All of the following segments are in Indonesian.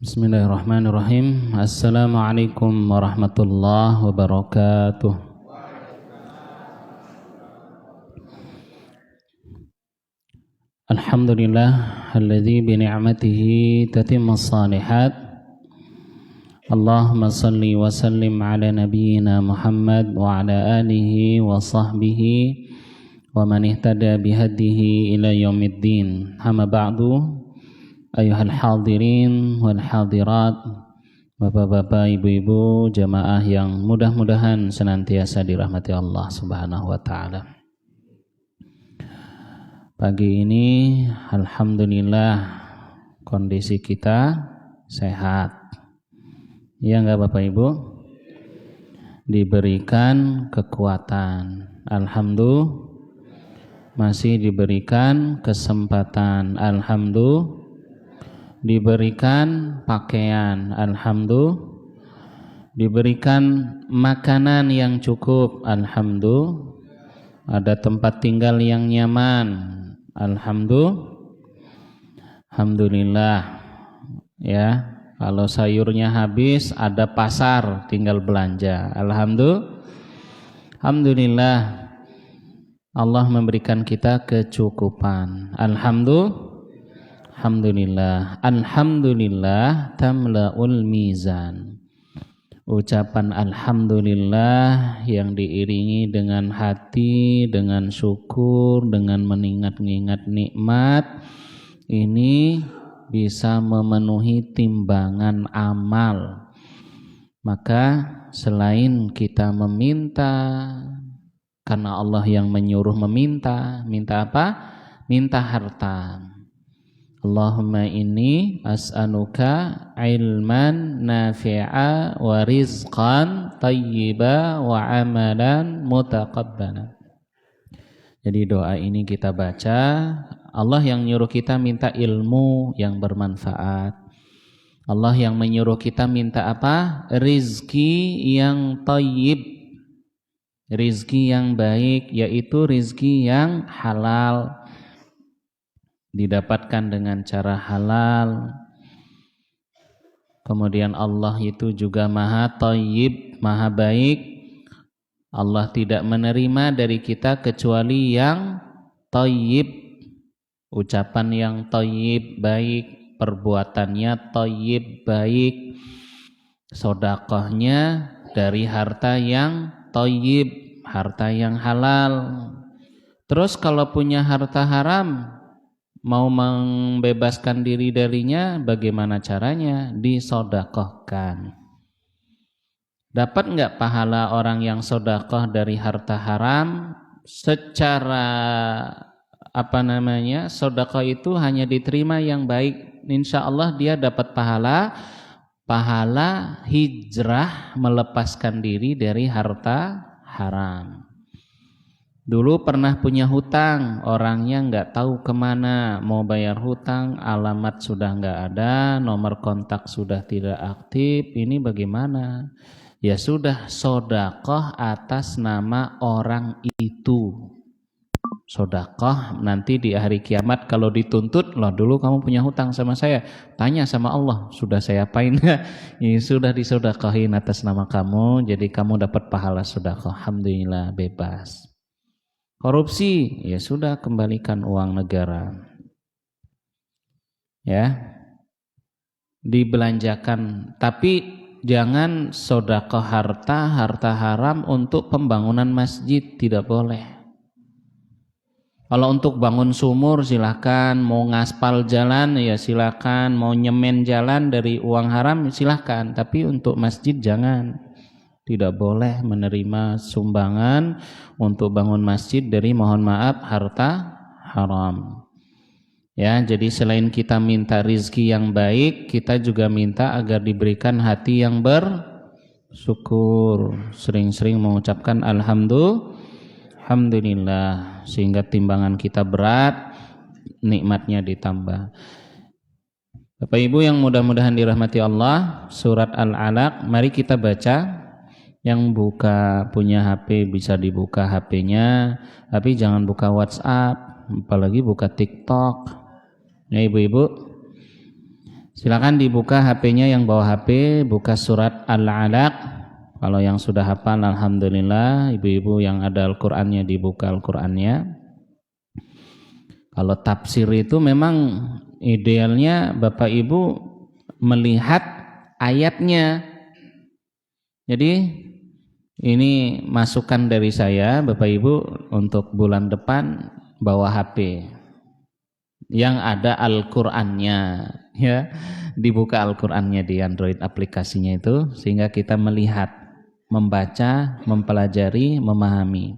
Bismillahirrahmanirrahim. Assalamualaikum warahmatullahi wabarakatuh. Alhamdulillah alladzi bi ni'matihi tatimmus shalihat. Allahumma shalli wa sallim ala nabiyyina Muhammad wa ala alihi wa sahbihi wa man ihtada bihadihi ila yaumiddin. Amma ba'du. Ayuhal hadirin wal hadirat, bapak-bapak, ibu-ibu, jamaah yang mudah-mudahan senantiasa dirahmati Allah Subhanahu wa taala. Pagi ini alhamdulillah kondisi kita sehat. Ya enggak Bapak Ibu? Diberikan kekuatan. Alhamdulillah masih diberikan kesempatan. Alhamdulillah diberikan pakaian, alhamdulillah, diberikan makanan yang cukup, alhamdulillah, ada tempat tinggal yang nyaman, alhamdulillah, alhamdulillah, ya. Kalau sayurnya habis, ada pasar, tinggal belanja, alhamdulillah, alhamdulillah. Allah memberikan kita kecukupan, alhamdulillah. Alhamdulillah, alhamdulillah tamla'ul mizan. Ucapan alhamdulillah yang diiringi dengan hati, dengan syukur, dengan mengingat-ingat nikmat, ini bisa memenuhi timbangan amal. Maka selain kita meminta, karena Allah yang menyuruh meminta, minta apa? Minta harta. Allahumma inni as'aluka ilman nafi'a wa rizqan tayyiba wa amalan mutaqabbala. Jadi doa ini kita baca, Allah yang nyuruh kita minta ilmu yang bermanfaat. Allah yang menyuruh kita minta apa? Rizki yang tayyib, rizki yang baik, yaitu rizki yang halal, didapatkan dengan cara halal. Kemudian Allah itu juga maha thayyib, maha baik. Allah tidak menerima dari kita kecuali yang thayyib, ucapan yang thayyib baik, perbuatannya thayyib baik, sedekahnya dari harta yang thayyib, harta yang halal. Terus kalau punya harta haram, mau membebaskan diri darinya, bagaimana caranya? Disedekahkan. Dapat enggak pahala orang yang sedekah dari harta haram? Secara sedekah itu hanya diterima yang baik. Insya Allah dia dapat pahala hijrah, melepaskan diri dari harta haram. Dulu pernah punya hutang, orangnya nggak tahu kemana, mau bayar hutang, alamat sudah nggak ada, nomor kontak sudah tidak aktif, ini bagaimana? Ya sudah, sedekah atas nama orang itu. Sedekah nanti di hari kiamat kalau dituntut, loh dulu kamu punya hutang sama saya, tanya sama Allah, sudah saya apain? Ini sudah disedekahin atas nama kamu, jadi kamu dapat pahala sedekah, alhamdulillah bebas. Korupsi, ya sudah, kembalikan uang negara. Ya. Dibelanjakan, tapi jangan sedekah harta haram untuk pembangunan masjid, tidak boleh. Kalau untuk bangun sumur silakan, mau ngaspal jalan ya silakan, mau nyemen jalan dari uang haram silakan, tapi untuk masjid jangan. Tidak boleh menerima sumbangan untuk bangun masjid dari, mohon maaf, harta haram. Ya, jadi selain kita minta rizki yang baik, kita juga minta agar diberikan hati yang bersyukur. Sering-sering mengucapkan alhamdulillah, sehingga timbangan kita berat, nikmatnya ditambah. Bapak Ibu yang mudah-mudahan dirahmati Allah, surat Al-Alaq, mari kita baca. Yang punya HP bisa dibuka HP-nya, tapi jangan buka WhatsApp, apalagi buka TikTok. Ya ibu-ibu, Silakan dibuka HP-nya, yang bawa HP buka surat Al-Alaq. Kalau yang sudah hafal alhamdulillah, ibu-ibu yang ada Al-Qur'annya dibuka Al-Qur'annya. Kalau tafsir itu memang idealnya Bapak Ibu melihat ayatnya. Jadi ini masukan dari saya Bapak Ibu untuk bulan depan bawa HP yang ada Al-Qur'annya ya. Dibuka Al-Qur'annya di Android aplikasinya itu sehingga kita melihat, membaca, mempelajari, memahami.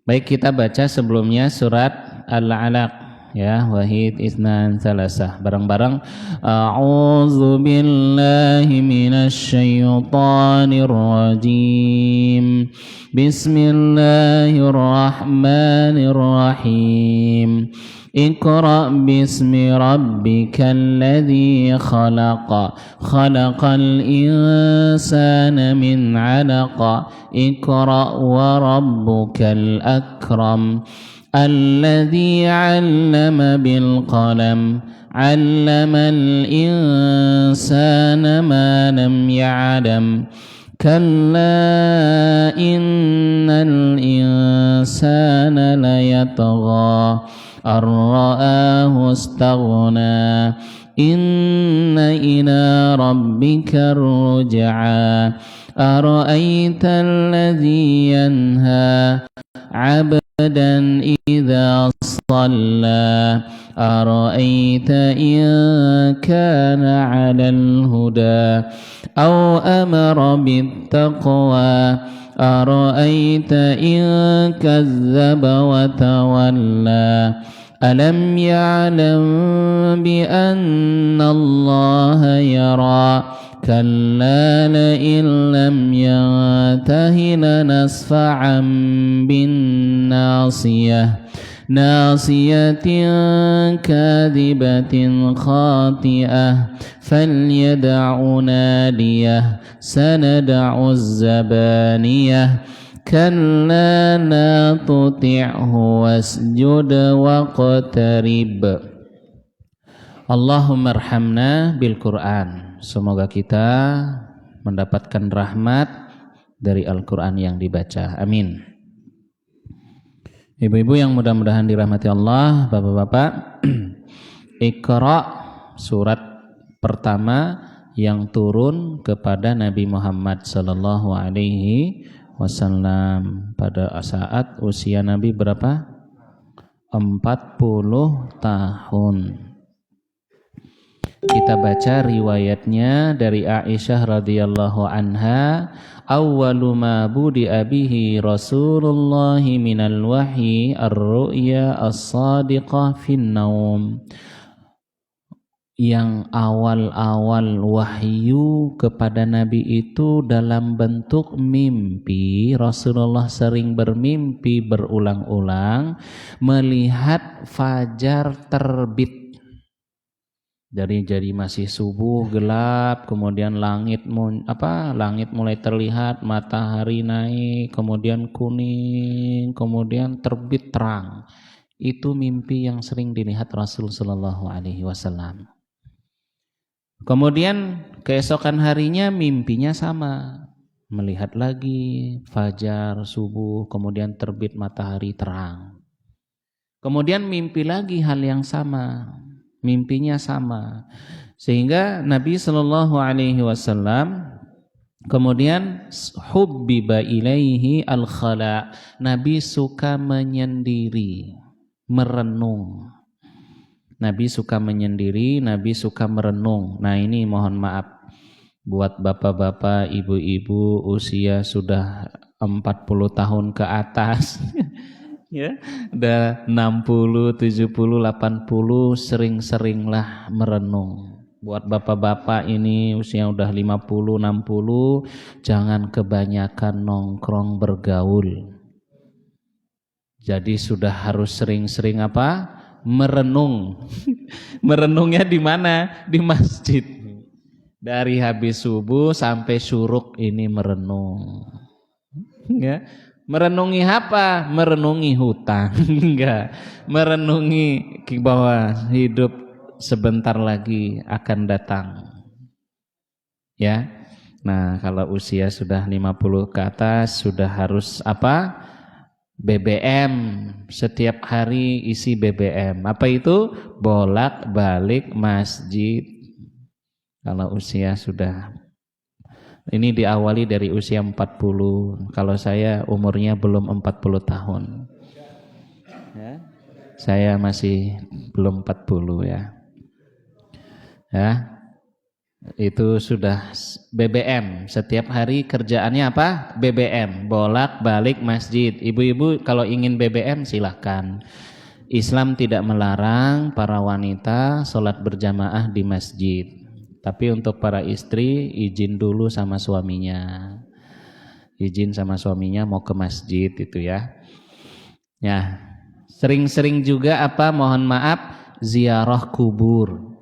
Baik, kita baca sebelumnya surat Al-Alaq ya, wahid isnan salasah, bareng-bareng. A'udzu billahi minasy syaithanir rajim. Bismillahirrahmanirrahim. Iqra bismi rabbikal ladzi khalaq. Khalaqal insana min 'alaq. Iqra wa rabbukal akram. Alladzi 'allama bil qalam. 'Allamal insana ma lam ya'lam. Kalla innal insana layatgha ar-ra'ahu istaghna. Inna ila rabbika ruj'a. Ara'aita alladhi yanha 'abdan idza shalla. Ara'aita in kana 'alal huda aw amara bittaqwa. Ara'aita in kazzaba wa tawalla. Alam ya'lam bi anna Allah yara. Kalla la'in lam yantahi lanasfa'an bin nasiyah. Nasiyatin kadhibatin khati'ah. Falyad'u nadiyah. Sanad'u zabaniyah. Kalla la tuti'hu wasjud waqtarib. Allahumma arhamna bil Qur'an. Semoga kita mendapatkan rahmat dari Al-Qur'an yang dibaca. Amin. Ibu-ibu yang mudah-mudahan dirahmati Allah, bapak-bapak, Iqra, surat pertama yang turun kepada Nabi Muhammad sallallahu alaihi wasallam pada saat usia Nabi berapa? 40 tahun. Kita baca riwayatnya dari Aisyah radhiyallahu anha. Awwalu ma budi'a bihi Rasulullah minal wahyi ar-ru'ya as-sadiqah fin naum. Yang awal-awal wahyu kepada Nabi itu dalam bentuk mimpi. Rasulullah sering bermimpi berulang-ulang melihat fajar terbit. Jadi masih subuh gelap, kemudian langit mulai terlihat, matahari naik, kemudian kuning, kemudian terbit terang. Itu mimpi yang sering dilihat Rasul sallallahu alaihi wasallam. Kemudian keesokan harinya mimpinya sama, melihat lagi fajar, subuh, kemudian terbit matahari terang. Kemudian mimpi lagi hal yang sama, mimpinya sama, sehingga Nabi Shallallahu Alaihi Wasallam kemudian hubbiba ilaihi al-khala. Nabi suka menyendiri, merenung. Nabi suka menyendiri, Nabi suka merenung. Nah ini mohon maaf buat bapak-bapak, ibu-ibu usia sudah 40 tahun ke atas. Ya, udah 60, 70, 80 sering-seringlah merenung. Buat bapak-bapak ini usia udah 50, 60, jangan kebanyakan nongkrong bergaul. Jadi sudah harus sering-sering apa? Merenung. Merenungnya di mana? Di masjid. Dari habis subuh sampai syuruk ini merenung. Ya. Merenungi apa? Merenungi hutang. Enggak. Merenungi bahwa hidup sebentar lagi akan datang. Ya. Nah, kalau usia sudah 50 ke atas sudah harus apa? BBM, setiap hari isi BBM. Apa itu? Bolak-balik masjid. Kalau usia sudah, ini diawali dari usia 40. Kalau saya umurnya belum 40 tahun. Ya. Saya masih belum 40 ya. Ya. Itu sudah BBM, setiap hari kerjaannya apa? BBM, bolak-balik masjid. Ibu-ibu kalau ingin BBM silahkan. Islam tidak melarang para wanita sholat berjamaah di masjid. Tapi untuk para istri izin dulu sama suaminya. Izin sama suaminya mau ke masjid itu ya. Ya, sering-sering juga apa? Mohon maaf, ziarah kubur.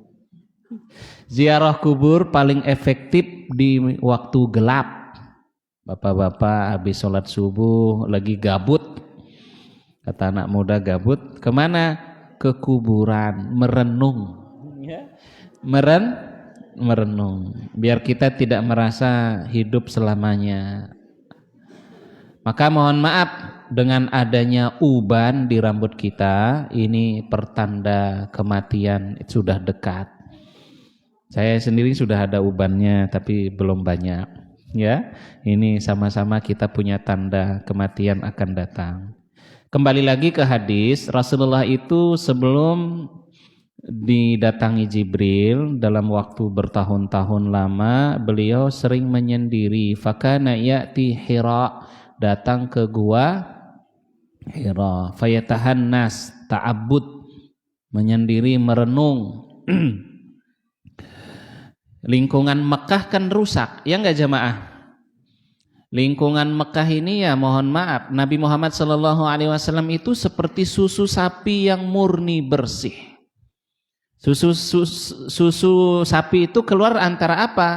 Ziarah kubur paling efektif di waktu gelap. Bapak-bapak habis sholat subuh lagi gabut. Kata anak muda gabut, kemana? Ke kuburan, merenung. Merenung. Biar kita tidak merasa hidup selamanya. Maka mohon maaf, dengan adanya uban di rambut kita, ini pertanda kematian sudah dekat. Saya sendiri sudah ada ubannya tapi belum banyak. Ya, ini sama-sama kita punya tanda kematian akan datang. Kembali lagi ke hadis, Rasulullah itu sebelum didatangi Jibril dalam waktu bertahun-tahun lama, beliau sering menyendiri. Fakana ya'ti Hira, datang ke gua Hira, fayatahannas, ta'abbud, menyendiri, merenung. Lingkungan Mekah kan rusak, ya enggak jamaah? Lingkungan Mekah ini ya mohon maaf, Nabi Muhammad SAW itu seperti susu sapi yang murni bersih. Susu sapi itu keluar antara apa?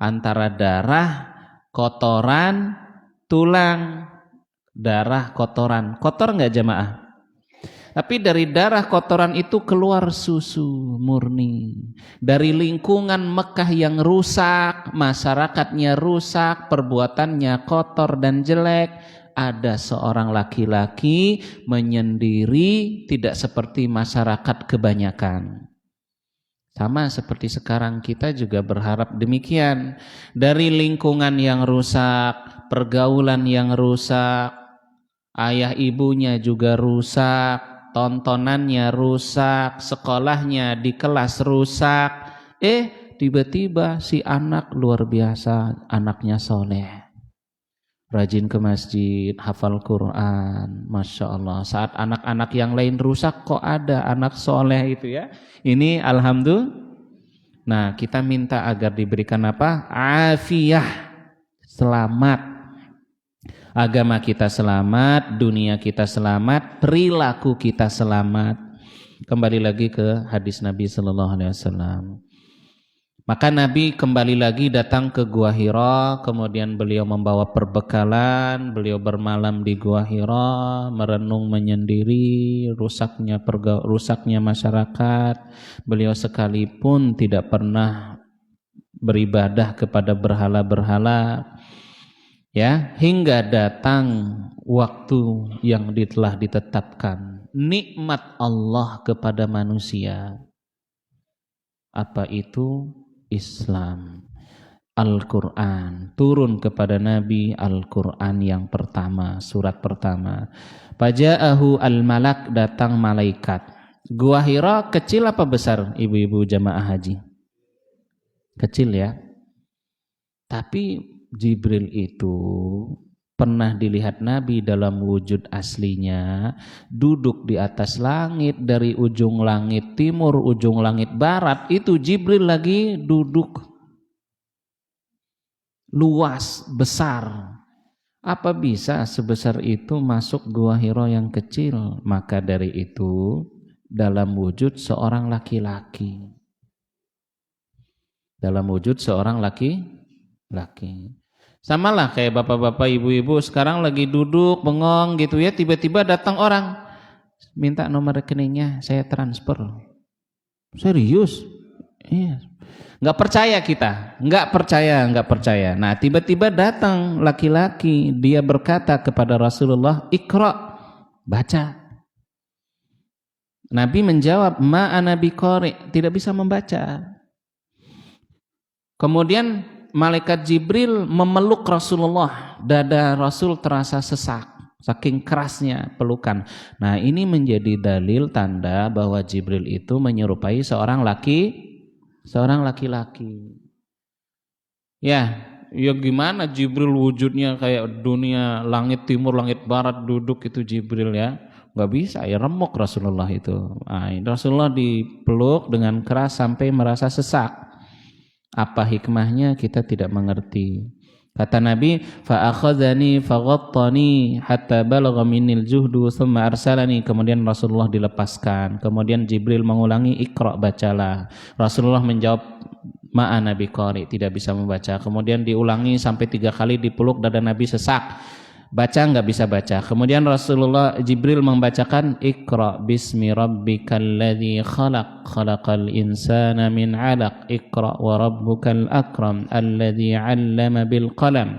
Antara darah, kotoran, tulang, darah, kotoran. Kotor enggak jamaah? Tapi dari darah kotoran itu keluar susu murni. Dari lingkungan Mekah yang rusak, masyarakatnya rusak, perbuatannya kotor dan jelek, ada seorang laki-laki menyendiri, tidak seperti masyarakat kebanyakan. Sama seperti sekarang kita juga berharap demikian. Dari lingkungan yang rusak, pergaulan yang rusak, ayah ibunya juga rusak, tontonannya rusak, sekolahnya di kelas rusak. Tiba-tiba si anak luar biasa, anaknya soleh, rajin ke masjid, hafal Quran, Masya Allah. Saat anak-anak yang lain rusak, kok ada anak soleh itu ya. Ini alhamdulillah. Nah, kita minta agar diberikan apa? Afiyah, selamat. Agama kita selamat, dunia kita selamat, perilaku kita selamat. Kembali lagi ke hadis Nabi sallallahu alaihi wasallam. Maka Nabi kembali lagi datang ke Gua Hira, kemudian beliau membawa perbekalan, beliau bermalam di Gua Hira, merenung menyendiri, rusaknya masyarakat. Beliau sekalipun tidak pernah beribadah kepada berhala-berhala. Ya, hingga datang waktu yang telah ditetapkan, nikmat Allah kepada manusia. Apa itu? Islam. Al-Quran turun kepada Nabi, Al-Quran yang pertama, surat pertama. Faja'ahu al-malak, datang malaikat. Gua Hira kecil apa besar ibu-ibu jamaah haji? Kecil ya. Tapi Jibril itu pernah dilihat Nabi dalam wujud aslinya, duduk di atas langit, dari ujung langit timur, ujung langit barat, itu Jibril lagi duduk luas, besar. Apa bisa sebesar itu masuk Gua Hira yang kecil? Maka dari itu dalam wujud seorang laki-laki. Dalam wujud seorang laki-laki. Samalah kayak bapak-bapak, ibu-ibu sekarang lagi duduk bengong gitu ya, tiba-tiba datang orang minta nomor rekeningnya, saya transfer. Serius? Iya. Nggak percaya kita, nggak percaya. Nah, tiba-tiba datang laki-laki, dia berkata kepada Rasulullah, "Iqra," baca. Nabi menjawab, "Ma ana biqari," tidak bisa membaca. Kemudian malaikat Jibril memeluk Rasulullah, dada Rasul terasa sesak. Saking kerasnya pelukan. Nah, ini menjadi dalil tanda bahwa Jibril itu menyerupai seorang laki-laki. Ya gimana Jibril wujudnya kayak dunia langit timur, langit barat duduk itu Jibril ya. Nggak bisa ya, remuk Rasulullah itu. Nah, Rasulullah dipeluk dengan keras sampai merasa sesak. Apa hikmahnya kita tidak mengerti. Kata Nabi, fa akhadhani faghattani hatta balagha minnil juhdu thumma arsalani. Kemudian Rasulullah dilepaskan. Kemudian Jibril mengulangi, "Iqra," bacalah. Rasulullah menjawab, "Ma ana biqari," tidak bisa membaca. Kemudian diulangi sampai 3 kali, dipeluk dada Nabi sesak. Baca nggak bisa baca. Kemudian Jibril membacakan, "Iqra bismi rabbikal ladzi khalaq, khalaqal insana min 'alaq, Iqra wa rabbukal akram, alladzi 'allama bil qalam,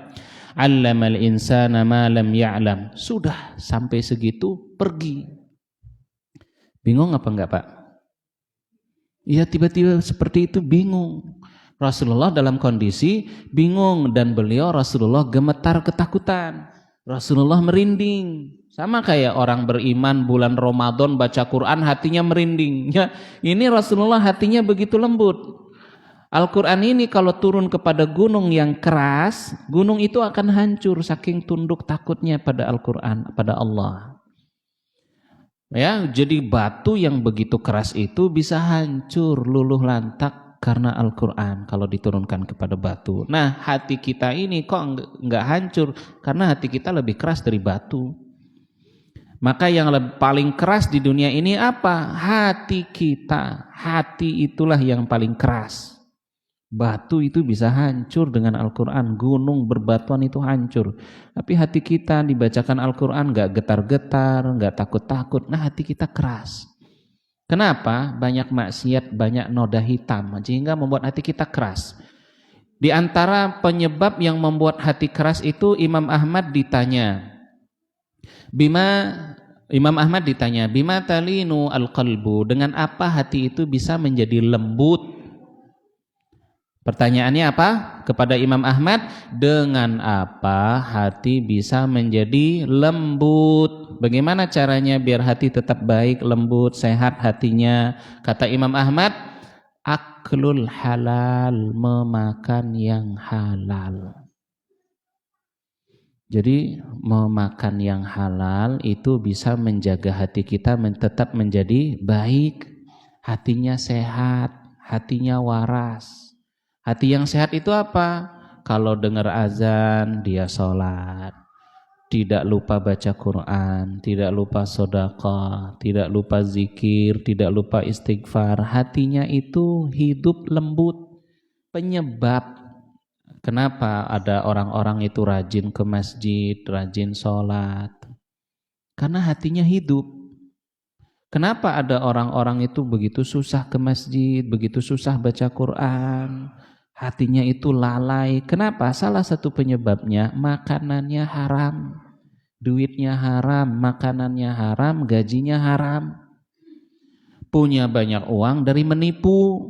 'allamal insana ma lam ya'lam." Sudah sampai segitu pergi. Bingung apa enggak, Pak? Iya, tiba-tiba seperti itu bingung. Rasulullah dalam kondisi bingung dan Rasulullah gemetar ketakutan. Rasulullah merinding, sama kayak orang beriman bulan Ramadan baca Quran hatinya merinding. Ya, ini Rasulullah hatinya begitu lembut. Al-Quran ini kalau turun kepada gunung yang keras, gunung itu akan hancur saking tunduk takutnya pada Al-Quran, pada Allah. Ya, jadi batu yang begitu keras itu bisa hancur, luluh lantak karena Al-Quran kalau diturunkan kepada batu. Nah, hati kita ini kok enggak hancur karena hati kita lebih keras dari batu. Maka yang paling keras di dunia ini apa? Hati kita. Hati itulah yang paling keras. Batu itu bisa hancur dengan Al-Quran. Gunung berbatuan itu hancur. Tapi hati kita dibacakan Al-Quran enggak getar-getar, enggak takut-takut. Nah, hati kita keras. Kenapa? Banyak maksiat, banyak noda hitam, sehingga membuat hati kita keras. Di antara penyebab yang membuat hati keras itu Imam Ahmad ditanya, bima talinu al-qalbu, dengan apa hati itu bisa menjadi lembut? Pertanyaannya apa? Kepada Imam Ahmad, dengan apa hati bisa menjadi lembut? Bagaimana caranya biar hati tetap baik, lembut, sehat hatinya? Kata Imam Ahmad, aklul halal, memakan yang halal. Jadi memakan yang halal itu bisa menjaga hati kita tetap menjadi baik, hatinya sehat, hatinya waras. Hati yang sehat itu apa? Kalau dengar azan dia sholat, tidak lupa baca Quran, tidak lupa sedekah, tidak lupa zikir, tidak lupa istighfar. Hatinya itu hidup lembut. Penyebab kenapa ada orang-orang itu rajin ke masjid, rajin sholat? Karena hatinya hidup. Kenapa ada orang-orang itu begitu susah ke masjid, begitu susah baca Quran? Hatinya itu lalai. Kenapa? Salah satu penyebabnya makanannya haram, duitnya haram, makanannya haram, gajinya haram. Punya banyak uang dari menipu,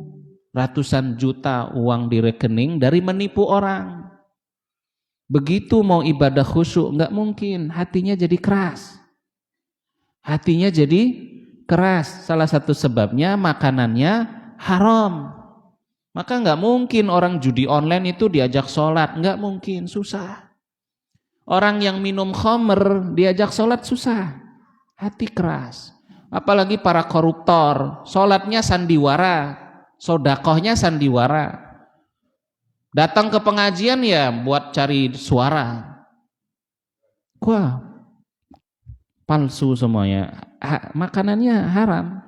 ratusan juta uang di rekening dari menipu orang. Begitu mau ibadah khusyuk, enggak mungkin, hatinya jadi keras. Hatinya jadi keras. Salah satu sebabnya makanannya haram. Maka enggak mungkin orang judi online itu diajak sholat, enggak mungkin, susah. Orang yang minum khamr diajak sholat susah, hati keras. Apalagi para koruptor, sholatnya sandiwara, sodakohnya sandiwara. Datang ke pengajian ya buat cari suara. Wah, palsu semuanya, makanannya haram.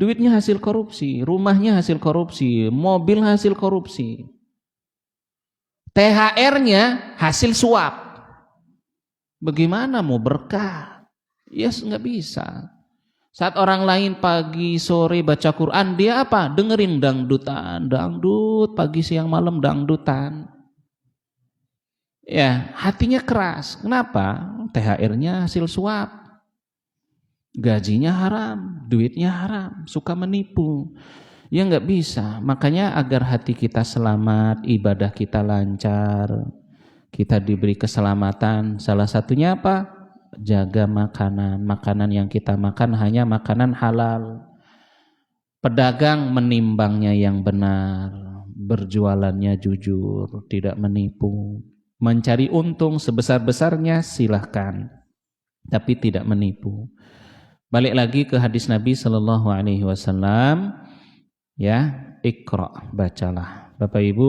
Duitnya hasil korupsi, rumahnya hasil korupsi, mobil hasil korupsi. THR-nya hasil suap. Bagaimana mau berkah? Yes, nggak bisa. Saat orang lain pagi sore baca Quran, dia apa? Dengerin dangdutan, dangdut pagi siang malam dangdutan. Ya, hatinya keras. Kenapa? THR-nya hasil suap. Gajinya haram, duitnya haram, suka menipu. Ya nggak bisa. Makanya agar hati kita selamat, ibadah kita lancar, kita diberi keselamatan. Salah satunya apa? Jaga makanan. Makanan yang kita makan hanya makanan halal. Pedagang menimbangnya yang benar, berjualannya jujur, tidak menipu. Mencari untung sebesar-besarnya silahkan, tapi tidak menipu. Balik lagi ke hadis Nabi Sallallahu Alaihi Wasallam, ya, Iqra, bacalah. Bapak Ibu,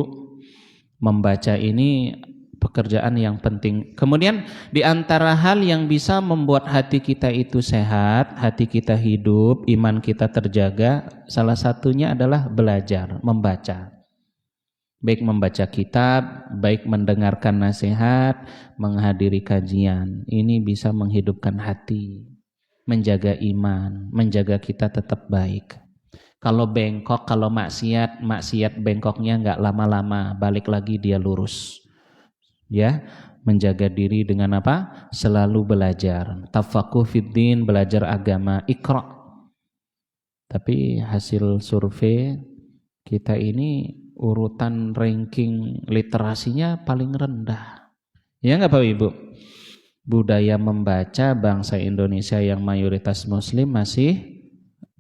membaca ini pekerjaan yang penting. Kemudian di antara hal yang bisa membuat hati kita itu sehat, hati kita hidup, iman kita terjaga, salah satunya adalah belajar, membaca. Baik membaca kitab, baik mendengarkan nasihat, menghadiri kajian. Ini bisa menghidupkan hati, menjaga iman, menjaga kita tetap baik. Kalau bengkok, kalau maksiat bengkoknya nggak lama-lama, balik lagi dia lurus. Ya, menjaga diri dengan apa? Selalu belajar. Tafaqquh fiddin, belajar agama, Iqra. Tapi hasil survei kita ini urutan ranking literasinya paling rendah. Ya nggak Bapak Ibu? Budaya membaca bangsa Indonesia yang mayoritas muslim masih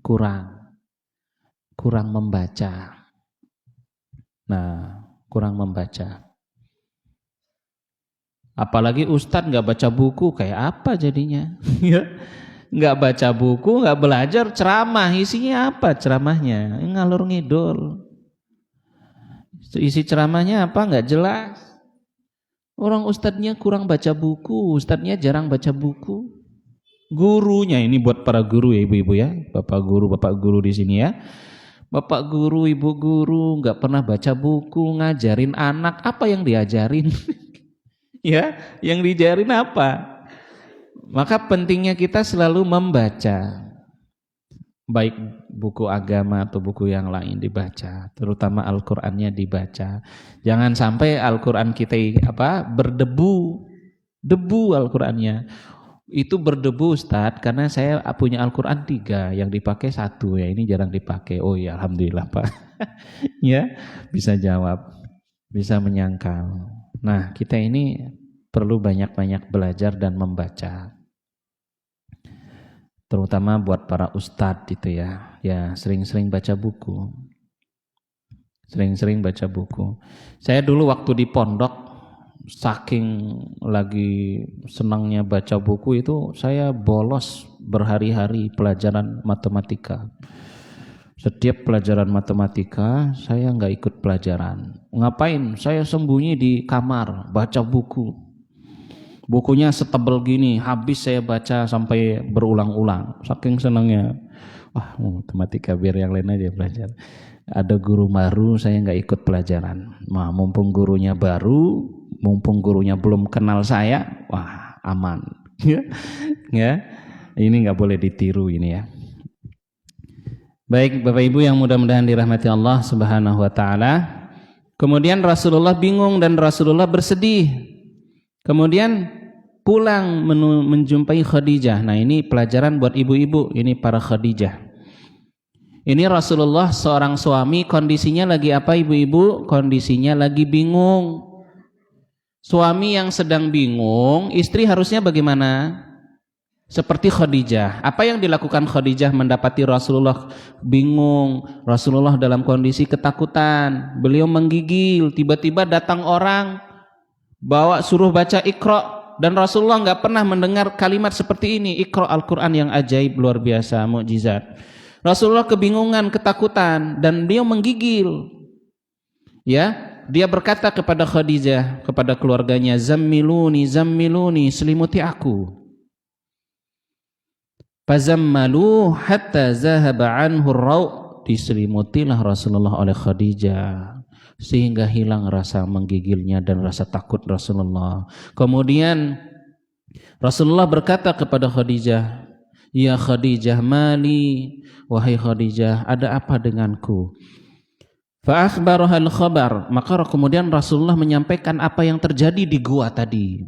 kurang membaca. Nah, kurang membaca. Apalagi ustadz nggak baca buku, kayak apa jadinya? Nggak baca buku, nggak belajar, ceramah, isinya apa ceramahnya? Ngalur ngidul. Isi ceramahnya apa? Nggak jelas. Orang ustadznya kurang baca buku, ustadznya jarang baca buku. Gurunya, ini buat para guru ya ibu-ibu ya, bapak guru di sini ya. Bapak guru, ibu guru nggak pernah baca buku, ngajarin anak, apa yang diajarin? Ya, yang diajarin apa? Maka pentingnya kita selalu membaca, baik buku agama atau buku yang lain dibaca, terutama Al-Qur'annya dibaca. Jangan sampai Al-Qur'an kita berdebu Al-Qur'annya. Itu berdebu Ustadz, karena saya punya Al-Qur'an 3, yang dipakai 1 ya, ini jarang dipakai. Oh ya, alhamdulillah Pak. Ya, bisa jawab, bisa menyangkal. Nah, kita ini perlu banyak-banyak belajar dan membaca. Terutama buat para ustadz gitu ya. Ya, sering-sering baca buku. Sering-sering baca buku. Saya dulu waktu di pondok, saking lagi senangnya baca buku itu, saya bolos berhari-hari pelajaran matematika. Setiap pelajaran matematika saya nggak ikut pelajaran. Ngapain? Saya sembunyi di kamar baca buku. Bukunya setebal gini, habis saya baca sampai berulang-ulang. Saking senangnya. Wah, matematika biar yang lain aja belajar. Ada guru baru, saya nggak ikut pelajaran. Nah, mumpung gurunya baru, mumpung gurunya belum kenal saya, wah aman. Ya, ini nggak boleh ditiru ini ya. Baik Bapak Ibu yang mudah-mudahan dirahmati Allah Subhanahu wa taala. Kemudian Rasulullah bingung dan Rasulullah bersedih. Kemudian pulang menjumpai Khadijah. Nah, ini pelajaran buat ibu-ibu, ini para Khadijah. Ini Rasulullah seorang suami, kondisinya lagi apa ibu-ibu? Kondisinya lagi bingung. Suami yang sedang bingung, istri harusnya bagaimana? Seperti Khadijah. Apa yang dilakukan Khadijah mendapati Rasulullah bingung, Rasulullah dalam kondisi ketakutan, beliau menggigil, tiba-tiba datang orang bawa suruh baca Iqra, dan Rasulullah nggak pernah mendengar kalimat seperti ini, Iqra Al-Quran yang ajaib, luar biasa, mukjizat. Rasulullah kebingungan, ketakutan, dan beliau menggigil. Ya, dia berkata kepada Khadijah, kepada keluarganya, zammiluni, selimuti aku. Fazammalu hatta zahaba anhu ar-raw, diselimutilah Rasulullah oleh Khadijah sehingga hilang rasa menggigilnya dan rasa takut Rasulullah. Kemudian Rasulullah berkata kepada Khadijah, Ya Khadijah mali, wahai Khadijah, ada apa denganku? Fa akhbarahal khabar, maka kemudian Rasulullah menyampaikan apa yang terjadi di gua tadi.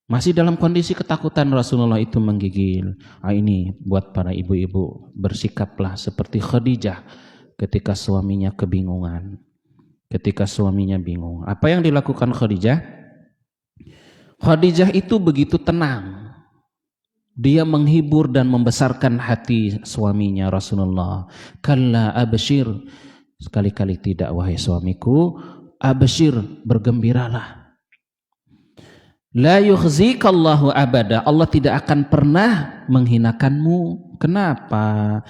Masih dalam kondisi ketakutan Rasulullah itu menggigil. Ini buat para ibu-ibu, bersikaplah seperti Khadijah ketika suaminya kebingungan. Ketika suaminya bingung. Apa yang dilakukan Khadijah? Khadijah itu begitu tenang. Dia menghibur dan membesarkan hati suaminya Rasulullah. Kalla abshir, sekali-kali tidak wahai suamiku, abshir, bergembiralah. La yukhzikallahu abada, Allah tidak akan pernah menghinakanmu. Kenapa?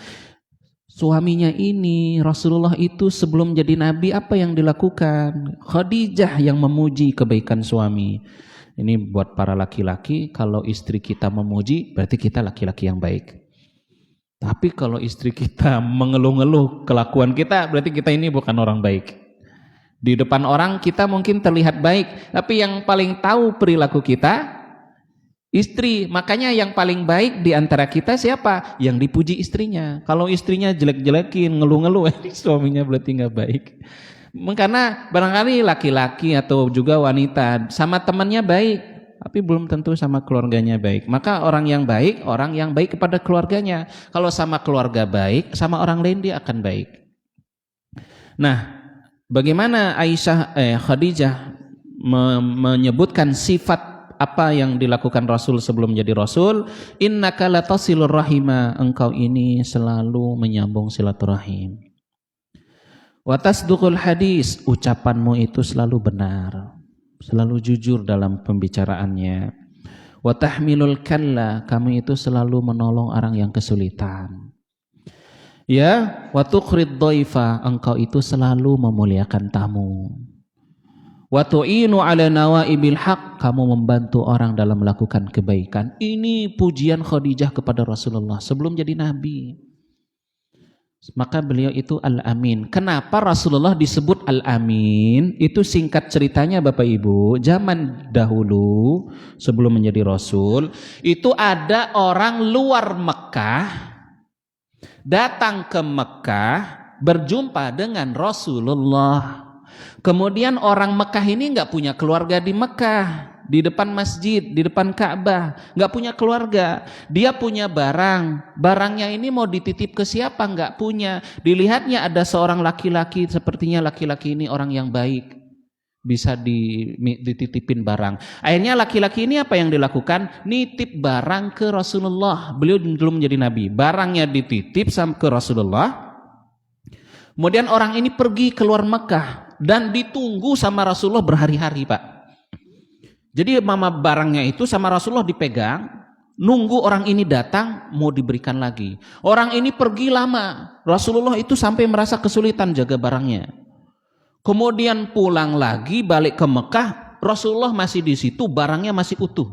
Suaminya ini, Rasulullah itu sebelum jadi nabi apa yang dilakukan? Khadijah yang memuji kebaikan suami. Ini buat para laki-laki, kalau istri kita memuji berarti kita laki-laki yang baik. Tapi kalau istri kita mengeluh-ngeluh kelakuan kita, berarti kita ini bukan orang baik. Di depan orang kita mungkin terlihat baik, tapi yang paling tahu perilaku kita istri. Makanya yang paling baik di antara kita siapa? Yang dipuji istrinya. Kalau istrinya jelek-jelekin, ngeluh-ngeluh, suaminya berarti nggak baik. Karena barangkali laki-laki atau juga wanita sama temannya baik, tapi belum tentu sama keluarganya baik. Maka orang yang baik kepada keluarganya. Kalau sama keluarga baik, sama orang lain dia akan baik. Nah, bagaimana Khadijah menyebutkan sifat apa yang dilakukan Rasul sebelum menjadi Rasul? Innaka latasilur rahima, engkau ini selalu menyambung silaturahim. Wa tasduqul hadis, ucapanmu itu selalu benar, selalu jujur dalam pembicaraannya. Wa tahmilul kalla, kamu itu selalu menolong orang yang kesulitan. Ya, wa tuqrid dhaifa, engkau itu selalu memuliakan tamu. Wa tu'inu ala nawaibil haq, kamu membantu orang dalam melakukan kebaikan. Ini pujian Khadijah kepada Rasulullah sebelum jadi nabi. Maka beliau itu Al-Amin. Kenapa Rasulullah disebut Al-Amin? Itu singkat ceritanya Bapak Ibu, zaman dahulu sebelum menjadi Rasul, itu ada orang luar Mekah datang ke Mekah berjumpa dengan Rasulullah. Kemudian orang Mekah ini nggak punya keluarga di Mekah, di depan masjid, di depan Ka'bah, nggak punya keluarga. Dia punya barang, barangnya ini mau dititip ke siapa? Nggak punya. Dilihatnya ada seorang laki-laki, sepertinya laki-laki ini orang yang baik, bisa dititipin barang. Akhirnya laki-laki ini apa yang dilakukan? Nitip barang ke Rasulullah. Beliau belum menjadi nabi, barangnya dititip ke Rasulullah. Kemudian orang ini pergi keluar Mekah dan ditunggu sama Rasulullah berhari-hari, Pak. Jadi mama barangnya itu sama Rasulullah dipegang, nunggu orang ini datang mau diberikan lagi. Orang ini pergi lama, Rasulullah itu sampai merasa kesulitan jaga barangnya. Kemudian pulang lagi balik ke Mekah, Rasulullah masih di situ, barangnya masih utuh.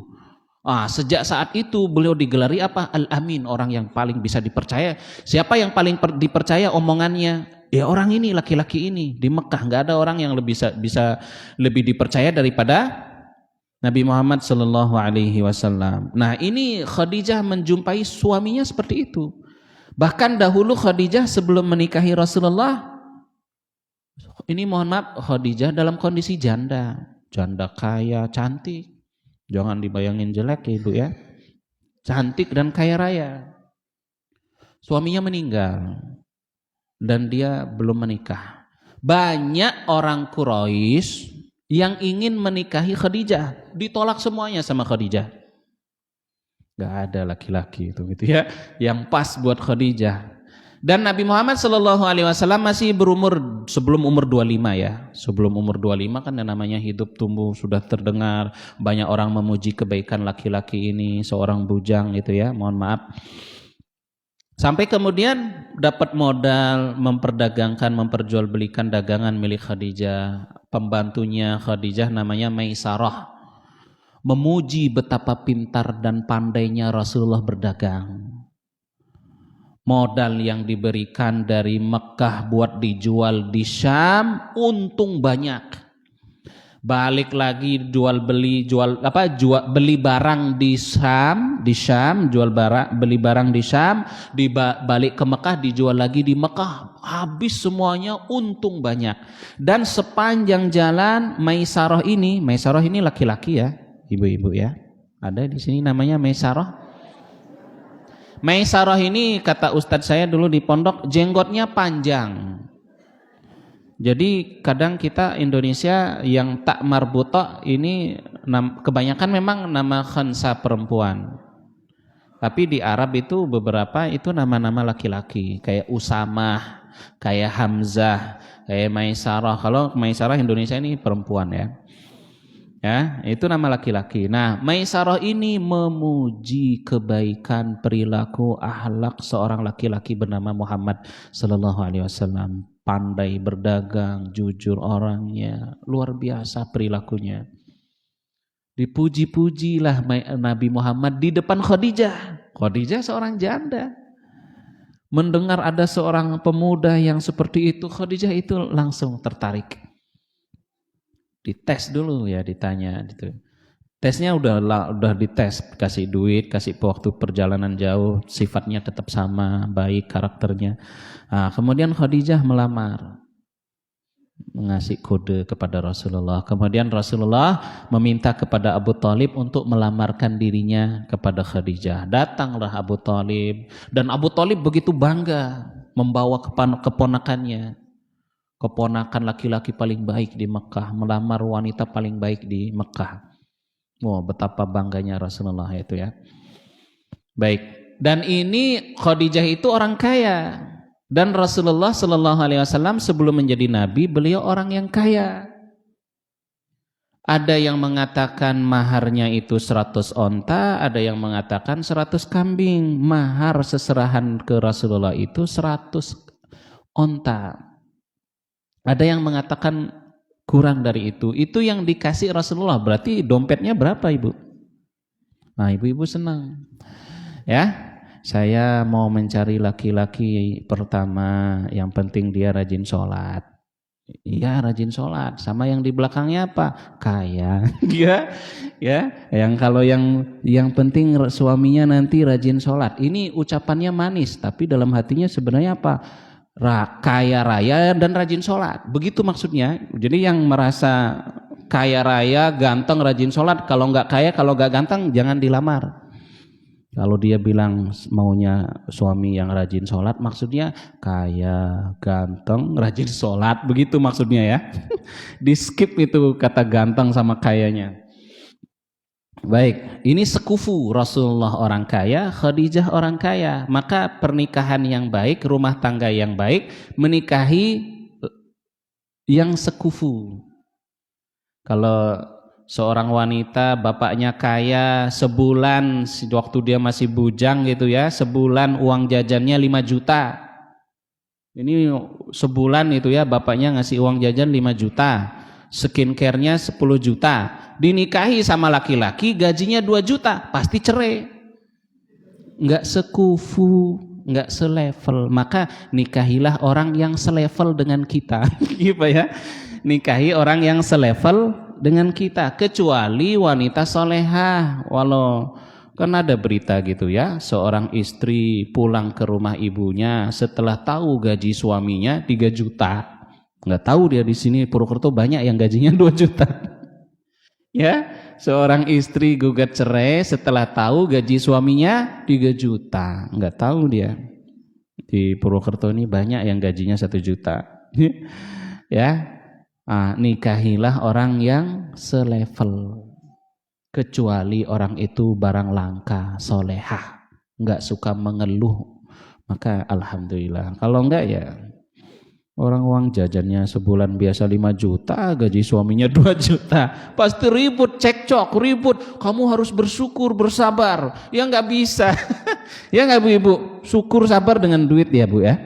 Sejak saat itu beliau digelari apa? Al-Amin, orang yang paling bisa dipercaya. Siapa yang paling dipercaya omongannya? Ya orang ini, laki-laki ini di Mekah. Nggak ada orang yang bisa lebih dipercaya daripada Nabi Muhammad Sallallahu Alaihi Wasallam. Nah, ini Khadijah menjumpai suaminya seperti itu. Bahkan dahulu Khadijah sebelum menikahi Rasulullah, ini mohon maaf, Khadijah dalam kondisi janda kaya, cantik. Jangan dibayangin jelek ya Ibu ya. Cantik dan kaya raya. Suaminya meninggal dan dia belum menikah. Banyak orang Quraisy yang ingin menikahi Khadijah, ditolak semuanya sama Khadijah. Gak ada laki-laki itu gitu ya yang pas buat Khadijah. Dan Nabi Muhammad SAW masih berumur sebelum umur 25 ya. Sebelum umur 25 kan yang namanya hidup tumbuh sudah terdengar banyak orang memuji kebaikan laki-laki ini, seorang bujang gitu ya. Mohon maaf. Sampai kemudian dapat modal memperdagangkan, memperjualbelikan dagangan milik Khadijah. Pembantunya Khadijah namanya Maisarah. Memuji betapa pintar dan pandainya Rasulullah berdagang. Modal yang diberikan dari Mekah buat dijual di Syam, untung banyak. balik lagi beli barang di Syam, beli barang di Syam, balik ke Mekah, dijual lagi di Mekah, habis semuanya, untung banyak. Dan sepanjang jalan Maisarah ini laki-laki ya, ibu-ibu ya, ada di sini namanya Maisarah. Maisarah ini kata ustadz saya dulu di pondok, jenggotnya panjang. Jadi kadang kita Indonesia yang tak marbuta ini kebanyakan memang nama khansa perempuan. Tapi di Arab itu beberapa itu nama-nama laki-laki, kayak Usamah, kayak Hamzah, kayak Maisarah. Kalau Maisarah Indonesia ini perempuan ya. Ya, itu nama laki-laki. Nah, Maisarah ini memuji kebaikan perilaku akhlak seorang laki-laki bernama Muhammad sallallahu alaihi wasallam. Pandai berdagang, jujur orangnya, luar biasa perilakunya. Dipuji-pujilah Nabi Muhammad di depan Khadijah. Khadijah seorang janda. Mendengar ada seorang pemuda yang seperti itu, Khadijah itu langsung tertarik. Dites dulu ya, ditanya gitu. Tesnya udah dites, kasih duit, kasih waktu perjalanan jauh, sifatnya tetap sama, baik karakternya. Nah, kemudian Khadijah melamar, mengasih kode kepada Rasulullah. Kemudian Rasulullah meminta kepada Abu Thalib untuk melamarkan dirinya kepada Khadijah. Datanglah Abu Thalib, dan Abu Thalib begitu bangga membawa keponakannya. Keponakan laki-laki paling baik di Mekah, melamar wanita paling baik di Mekah. Wow, betapa bangganya Rasulullah itu ya. Baik, dan ini Khadijah itu orang kaya, dan Rasulullah Shallallahu Alaihi Wasallam sebelum menjadi nabi beliau orang yang kaya. Ada yang mengatakan maharnya itu 100 onta, ada yang mengatakan 100 kambing. Mahar seserahan ke Rasulullah itu 100 onta. Ada yang mengatakan kurang dari itu. Itu yang dikasih Rasulullah. Berarti dompetnya berapa, Ibu? Nah, ibu-ibu senang. Ya, saya mau mencari laki-laki pertama, yang penting dia rajin sholat. Iya, rajin sholat. Sama yang di belakangnya apa? Kaya. ya. Yang kalau yang penting suaminya nanti rajin sholat. Ini ucapannya manis, tapi dalam hatinya sebenarnya apa? Kaya raya dan rajin sholat, begitu maksudnya. Jadi yang merasa kaya raya, ganteng, rajin sholat, kalau nggak kaya, kalau nggak ganteng, jangan dilamar. Kalau dia bilang maunya suami yang rajin sholat, maksudnya kaya, ganteng, rajin sholat, begitu maksudnya ya. Di skip itu kata ganteng sama kayanya. Baik, ini sekufu, Rasulullah orang kaya, Khadijah orang kaya. Maka pernikahan yang baik, rumah tangga yang baik, menikahi yang sekufu. Kalau seorang wanita bapaknya kaya, sebulan waktu dia masih bujang gitu ya, sebulan uang jajannya 5 juta. Ini sebulan itu ya, bapaknya ngasih uang jajan 5 juta. Skincare-nya 10 juta. Dinikahi sama laki-laki gajinya 2 juta, pasti cerai. Enggak sekufu, enggak selevel. Maka nikahilah orang yang selevel dengan kita. Gitu ya. Nikahi orang yang selevel dengan kita, kecuali wanita solehah. Walau kan ada berita gitu ya, seorang istri pulang ke rumah ibunya setelah tahu gaji suaminya 3 juta. Nggak tahu dia di sini Purwokerto banyak yang gajinya 2 juta. Ya, seorang istri gugat cerai setelah tahu gaji suaminya 3 juta. Nggak tahu dia. Di Purwokerto ini banyak yang gajinya 1 juta. Ya, nikahilah orang yang selevel. Kecuali orang itu barang langka, solehah, nggak suka mengeluh. Maka alhamdulillah. Kalau enggak ya orang uang jajannya sebulan biasa 5 juta, gaji suaminya 2 juta. Pasti ribut, cekcok, ribut. Kamu harus bersyukur, bersabar. Ya nggak bisa. Ya nggak Bu-ibu? Syukur sabar dengan duit ya Bu ya.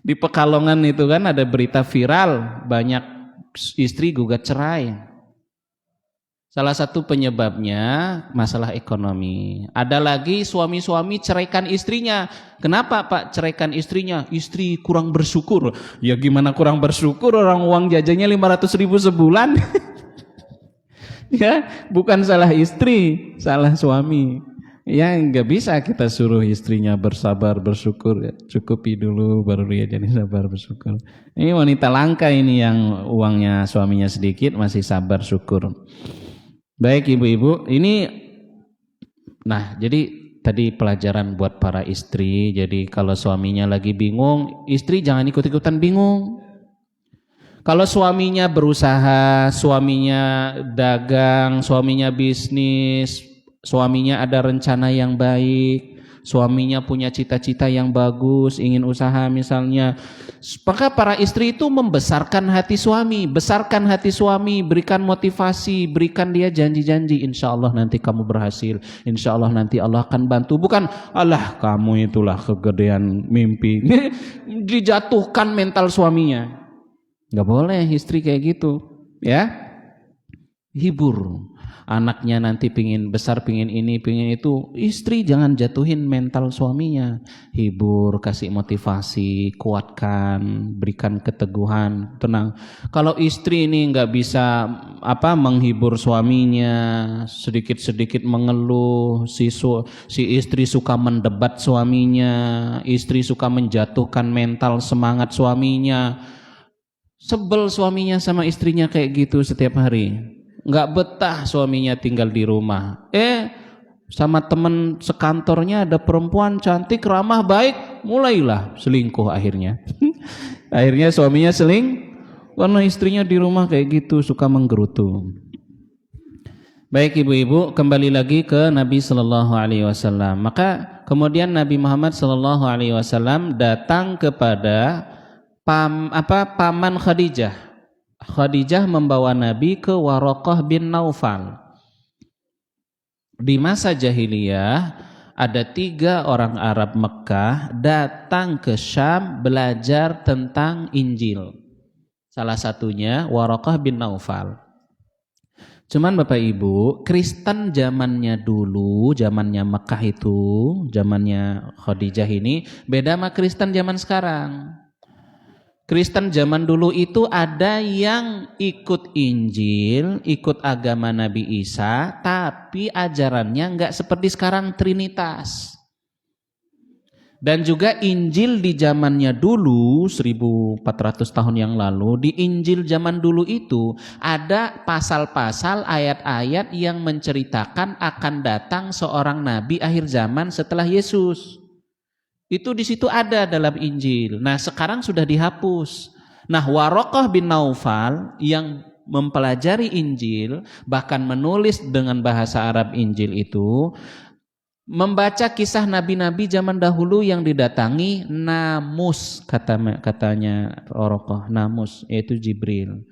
Di Pekalongan itu kan ada berita viral, banyak istri gugat cerai. Salah satu penyebabnya masalah ekonomi. Ada lagi suami-suami ceraikan istrinya. Kenapa Pak ceraikan istrinya? Istri kurang bersyukur. Ya gimana kurang bersyukur, orang uang jajannya 500.000 sebulan. Ya, bukan salah istri, salah suami. Ya nggak bisa kita suruh istrinya bersabar bersyukur, ya. Cukupi dulu baru dia jadi sabar bersyukur. Ini wanita langka ini yang uangnya suaminya sedikit masih sabar syukur. Baik ibu-ibu, ini nah jadi tadi pelajaran buat para istri. Jadi kalau suaminya lagi bingung, istri jangan ikut-ikutan bingung. Kalau suaminya berusaha, suaminya dagang, suaminya bisnis, suaminya ada rencana yang baik, suaminya punya cita-cita yang bagus, ingin usaha misalnya, maka para istri itu membesarkan hati suami, besarkan hati suami, berikan motivasi, berikan dia janji-janji, insya Allah nanti kamu berhasil, insya Allah nanti Allah akan bantu. Bukan, alah kamu itulah kegedean mimpi. Dijatuhkan mental suaminya. Gak boleh istri kayak gitu, ya. Hibur. Anaknya nanti pingin besar, pingin ini, pingin itu. Istri jangan jatuhin mental suaminya. Hibur, kasih motivasi, kuatkan, berikan keteguhan, tenang. Kalau istri ini nggak bisa menghibur suaminya, sedikit-sedikit mengeluh, si istri suka mendebat suaminya, istri suka menjatuhkan mental semangat suaminya. Sebel suaminya sama istrinya kayak gitu setiap hari. Nggak betah suaminya tinggal di rumah. Sama temen sekantornya ada perempuan cantik, ramah, baik, mulailah selingkuh akhirnya. Akhirnya suaminya karena istrinya di rumah kayak gitu suka menggerutu. Baik ibu-ibu, kembali lagi ke Nabi Sallallahu Alaihi Wasallam. Maka kemudian Nabi Muhammad Sallallahu Alaihi Wasallam datang kepada paman Khadijah. Khadijah membawa Nabi ke Waraqah bin Naufal. Di masa jahiliyah ada 3 orang Arab Mekah datang ke Syam belajar tentang Injil. Salah satunya Waraqah bin Naufal. Cuman Bapak Ibu, Kristen zamannya dulu, zamannya Mekah itu, zamannya Khadijah ini beda sama Kristen zaman sekarang. Kristen zaman dulu itu ada yang ikut Injil, ikut agama Nabi Isa, tapi ajarannya enggak seperti sekarang Trinitas. Dan juga Injil di zamannya dulu, 1400 tahun yang lalu, di Injil zaman dulu itu ada pasal-pasal ayat-ayat yang menceritakan akan datang seorang nabi akhir zaman setelah Yesus. Itu di situ ada dalam Injil. Nah, sekarang sudah dihapus. Nah, Waraqah bin Naufal yang mempelajari Injil, bahkan menulis dengan bahasa Arab Injil itu, membaca kisah nabi-nabi zaman dahulu yang didatangi Namus, katanya Waraqah, Namus, yaitu Jibril.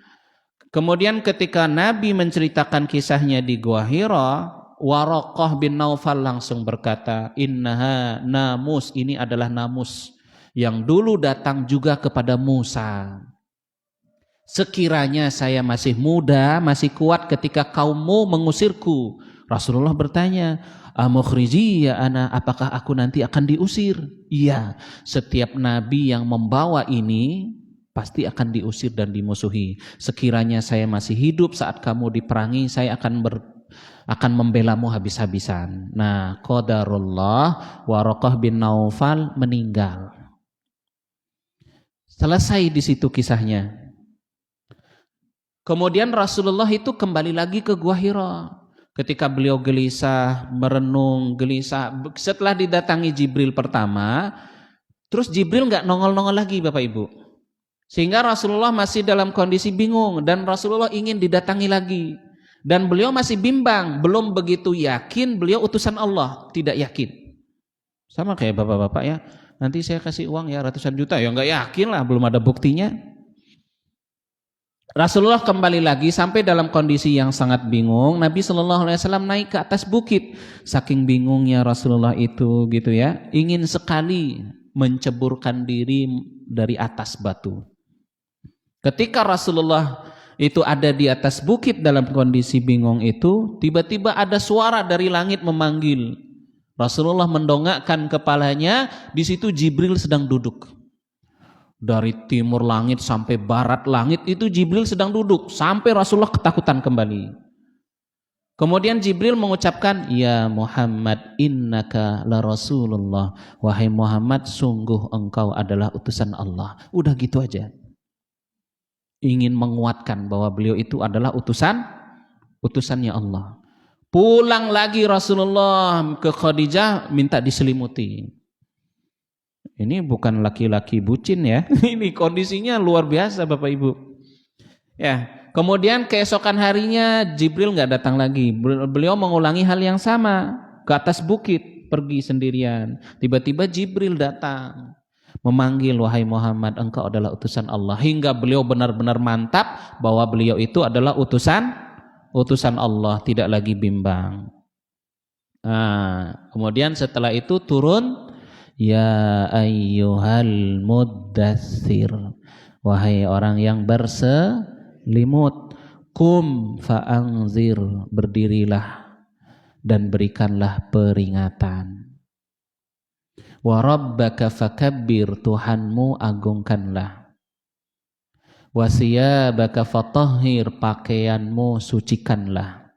Kemudian ketika Nabi menceritakan kisahnya di Gua Hira, Waraqah bin Naufal langsung berkata, innaha Namus, ini adalah Namus yang dulu datang juga kepada Musa. Sekiranya saya masih muda, masih kuat ketika kaummu mengusirku. Rasulullah bertanya, amukhriji ya ana, apakah aku nanti akan diusir? Iya, setiap nabi yang membawa ini pasti akan diusir dan dimusuhi. Sekiranya saya masih hidup saat kamu diperangi, saya akan membelamu habis-habisan. Nah, qadarullah, Waraqah bin Naufal meninggal. Selesai di situ kisahnya. Kemudian Rasulullah itu kembali lagi ke Gua Hira. Ketika beliau gelisah, merenung, gelisah, setelah didatangi Jibril pertama, terus Jibril nggak nongol-nongol lagi Bapak Ibu. Sehingga Rasulullah masih dalam kondisi bingung dan Rasulullah ingin didatangi lagi. Dan beliau masih bimbang, belum begitu yakin beliau utusan Allah, tidak yakin. Sama kayak bapak-bapak ya, nanti saya kasih uang ya ratusan juta, ya nggak yakin lah, belum ada buktinya. Rasulullah kembali lagi sampai dalam kondisi yang sangat bingung. Nabi SAW naik ke atas bukit, saking bingungnya Rasulullah itu gitu ya, ingin sekali menceburkan diri dari atas batu. Ketika Rasulullah itu ada di atas bukit dalam kondisi bingung itu, tiba-tiba ada suara dari langit memanggil. Rasulullah mendongakkan kepalanya, di situ Jibril sedang duduk. Dari timur langit sampai barat langit itu Jibril sedang duduk, sampai Rasulullah ketakutan kembali. Kemudian Jibril mengucapkan, "Ya Muhammad, innaka la Rasulullah." Wahai Muhammad, sungguh engkau adalah utusan Allah. Udah gitu aja. Ingin menguatkan bahwa beliau itu adalah utusannya Allah. Pulang lagi Rasulullah ke Khadijah minta diselimuti. Ini bukan laki-laki bucin ya. Ini kondisinya luar biasa Bapak Ibu. Ya, kemudian keesokan harinya Jibril nggak datang lagi. Beliau mengulangi hal yang sama, ke atas bukit pergi sendirian. Tiba-tiba Jibril datang memanggil, "Wahai Muhammad, engkau adalah utusan Allah." Hingga beliau benar-benar mantap bahwa beliau itu adalah utusan Allah, tidak lagi bimbang. Kemudian setelah itu turun, "Ya ayyuhal muddatsir." Wahai orang yang berselimut, "Qum fa'anzir." Berdirilah dan berikanlah peringatan. "Wa rabbaka fakabbir." Tuhanmu agungkanlah. "Wa siyabaka fatahhir." Pakaianmu sucikanlah.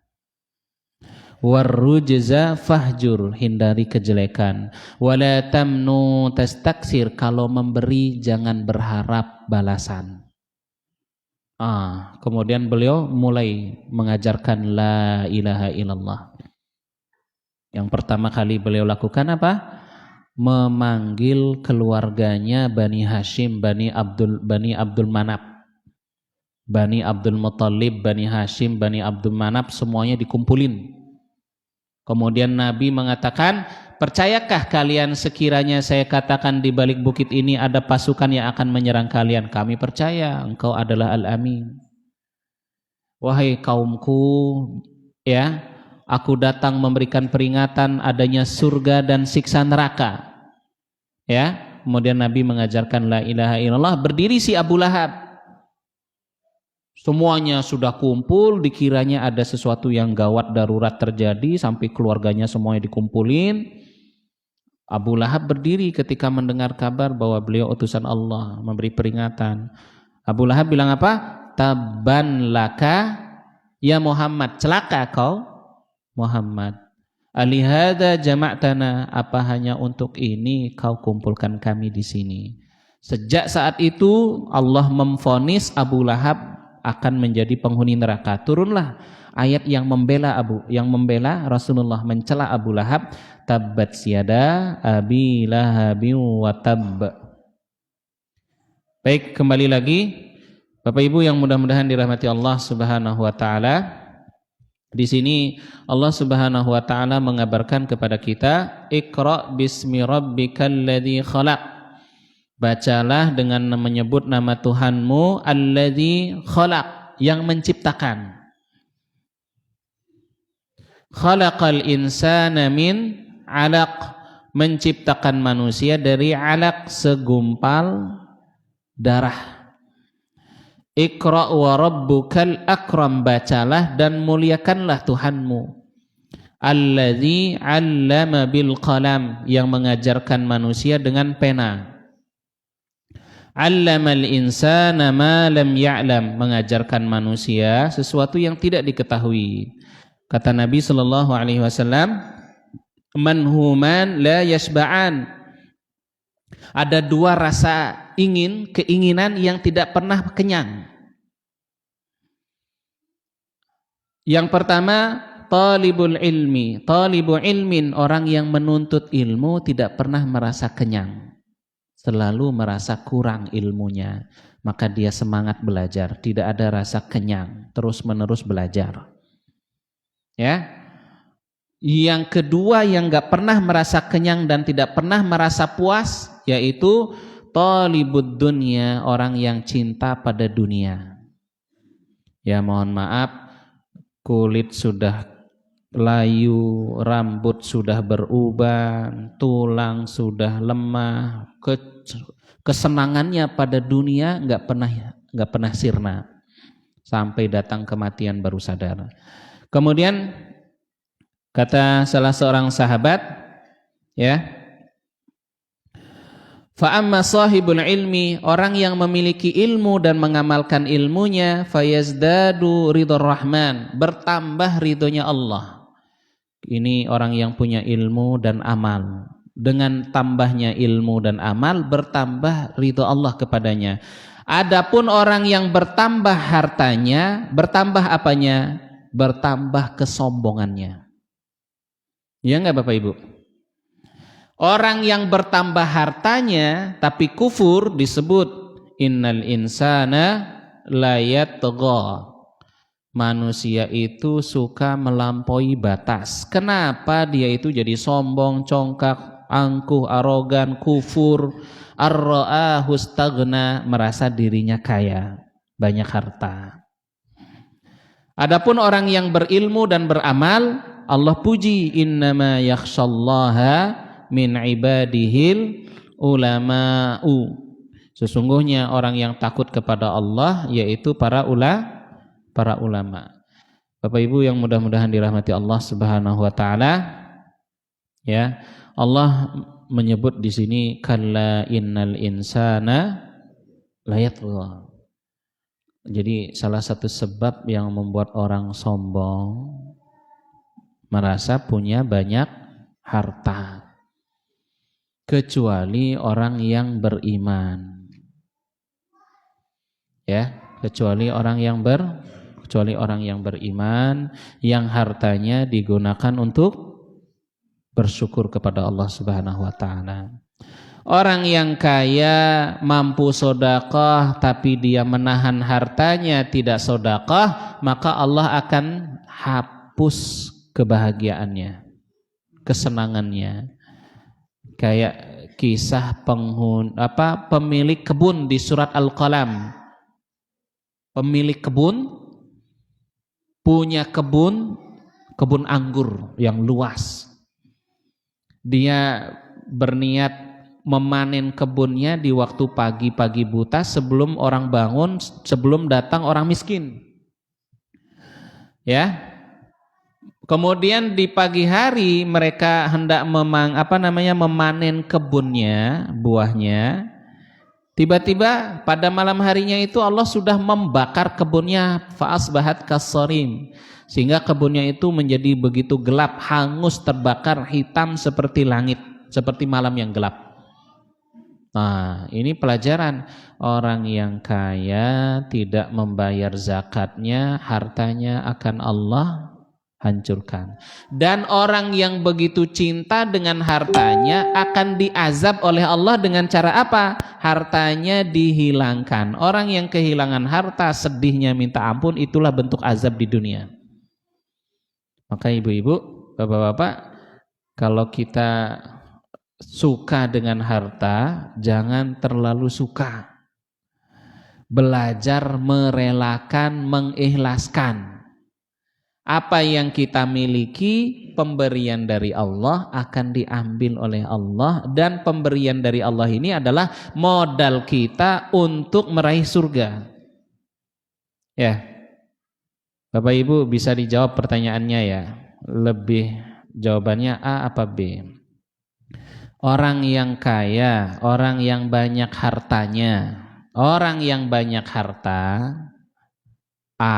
"Warrujza fahjur." Hindari kejelekan. "Wa la tamnu tastaksir." Kalau memberi jangan berharap balasan. Kemudian beliau mulai mengajarkan la ilaha illallah. Yang pertama kali beliau lakukan apa? Memanggil keluarganya Bani Hashim, Bani Abdul Manaf, Bani Abdul Muttalib, Bani Hashim, Bani Abdul Manaf, semuanya dikumpulin. Kemudian Nabi mengatakan, "Percayakah kalian sekiranya saya katakan di balik bukit ini ada pasukan yang akan menyerang kalian?" "Kami percaya, engkau adalah Al-Amin." "Wahai kaumku, ya, aku datang memberikan peringatan adanya surga dan siksa neraka." Ya, kemudian Nabi mengajarkan la ilaha illallah. Berdiri si Abu Lahab. Semuanya sudah kumpul, dikiranya ada sesuatu yang gawat darurat terjadi sampai keluarganya semuanya dikumpulin. Abu Lahab berdiri ketika mendengar kabar bahwa beliau utusan Allah, memberi peringatan. Abu Lahab bilang apa? "Tabban laka ya Muhammad." Celaka kau Muhammad. "Alihada jama'tana." Apa hanya untuk ini kau kumpulkan kami di sini? Sejak saat itu Allah memvonis Abu Lahab akan menjadi penghuni neraka. Turunlah ayat yang membela Rasulullah, mencela Abu Lahab. "Tabbat yada abi lahabin wa tabb." Baik, kembali lagi Bapak Ibu yang mudah-mudahan dirahmati Allah Subhanahu wa taala. Di sini Allah Subhanahu wa taala mengabarkan kepada kita, "Iqra bismi rabbikal ladzi khalaq." Bacalah dengan menyebut nama Tuhanmu, alladzi khalaq, yang menciptakan. Khalaqal insana min 'alaq, menciptakan manusia dari 'alaq, segumpal darah. Iqra wa rabbukal akram, bacalah dan muliakanlah Tuhanmu. Alladzi 'allama bil qalam, yang mengajarkan manusia dengan pena. 'Allamal insana ma lam ya'lam, mengajarkan manusia sesuatu yang tidak diketahui. Kata Nabi sallallahu alaihi wasallam, "Manhuman la yashba'an." Ada dua rasa keinginan yang tidak pernah kenyang. Yang pertama, talibul ilmi. Talibu ilmin, orang yang menuntut ilmu tidak pernah merasa kenyang. Selalu merasa kurang ilmunya, maka dia semangat belajar, tidak ada rasa kenyang, terus-menerus belajar. Ya. Yang kedua yang enggak pernah merasa kenyang dan tidak pernah merasa puas, yaitu talibud dunya, orang yang cinta pada dunia. Ya, mohon maaf, kulit sudah layu, rambut sudah beruban, tulang sudah lemah, kesenangannya pada dunia nggak pernah sirna. sampai datang kematian baru sadar. Kemudian kata salah seorang sahabat, ya, fa amma sahibul ilmi, orang yang memiliki ilmu dan mengamalkan ilmunya, fayazdadu ridhar rahman, bertambah ridhonya Allah. Ini orang yang punya ilmu dan amal. Dengan tambahnya ilmu dan amal, bertambah ridho Allah kepadanya. Adapun orang yang bertambah hartanya, bertambah apanya? Bertambah kesombongannya. Ya enggak Bapak Ibu? Orang yang bertambah hartanya tapi kufur disebut innal insana layatgha. Manusia itu suka melampaui batas. Kenapa dia itu jadi sombong, congkak, angkuh, arogan, kufur, ar-ra'ahu staghna, merasa dirinya kaya, banyak harta. Adapun orang yang berilmu dan beramal, Allah puji, innama yakhshallaha min ibadihil ulama'u. Sesungguhnya orang yang takut kepada Allah yaitu para ulama. Bapak Ibu yang mudah-mudahan dirahmati Allah Subhanahu wa taala, ya. Allah menyebut di sini kalla innal insana layatgha. Jadi salah satu sebab yang membuat orang sombong, merasa punya banyak harta, kecuali orang yang beriman, ya, kecuali orang yang beriman, yang hartanya digunakan untuk bersyukur kepada Allah Subhanahu wa taala. Orang yang kaya mampu sedekah tapi dia menahan hartanya tidak sedekah, maka Allah akan hapus kebahagiaannya, kesenangannya. Kayak kisah pemilik kebun di surat Al-Qalam. Pemilik kebun punya kebun anggur yang luas. Dia berniat memanen kebunnya di waktu pagi-pagi buta sebelum orang bangun, sebelum datang orang miskin. Ya. Kemudian di pagi hari mereka hendak memanen kebunnya, buahnya. Tiba-tiba pada malam harinya itu Allah sudah membakar kebunnya, fa'asbahat kassarim, sehingga kebunnya itu menjadi begitu gelap, hangus, terbakar, hitam seperti langit, seperti malam yang gelap. Nah, ini pelajaran. Orang yang kaya tidak membayar zakatnya, hartanya akan Allah hancurkan. Dan orang yang begitu cinta dengan hartanya akan diazab oleh Allah dengan cara apa? Hartanya dihilangkan. Orang yang kehilangan harta, sedihnya minta ampun, itulah bentuk azab di dunia. Maka ibu-ibu, bapak-bapak, kalau kita suka dengan harta, jangan terlalu suka. Belajar merelakan, mengikhlaskan. Apa yang kita miliki, pemberian dari Allah akan diambil oleh Allah, dan pemberian dari Allah ini adalah modal kita untuk meraih surga. Ya, Bapak Ibu bisa dijawab pertanyaannya ya. Lebih jawabannya A apa B? Orang yang kaya, orang yang banyak hartanya, orang yang banyak harta, A,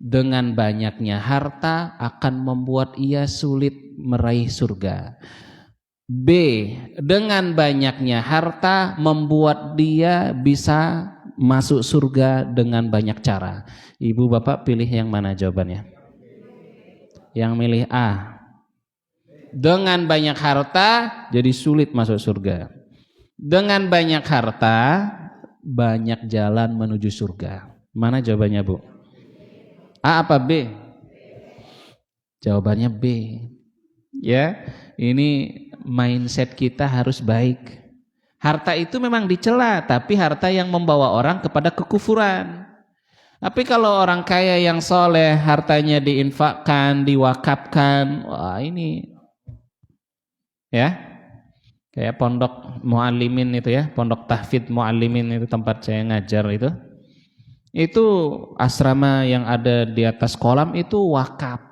dengan banyaknya harta akan membuat ia sulit meraih surga. B, dengan banyaknya harta membuat dia bisa masuk surga dengan banyak cara. Ibu bapak pilih yang mana jawabannya? Yang milih A. Dengan banyak harta jadi sulit masuk surga. Dengan banyak harta banyak jalan menuju surga. Mana jawabannya Bu? A apa B? Jawabannya B. Ya, ini mindset kita harus baik. Harta itu memang dicela, tapi harta yang membawa orang kepada kekufuran. Tapi kalau orang kaya yang soleh, hartanya diinfakkan, diwakafkan, wah ini ya, kayak pondok muallimin itu ya, pondok tahfidz muallimin itu tempat saya ngajar itu. Itu asrama yang ada di atas kolam itu wakaf.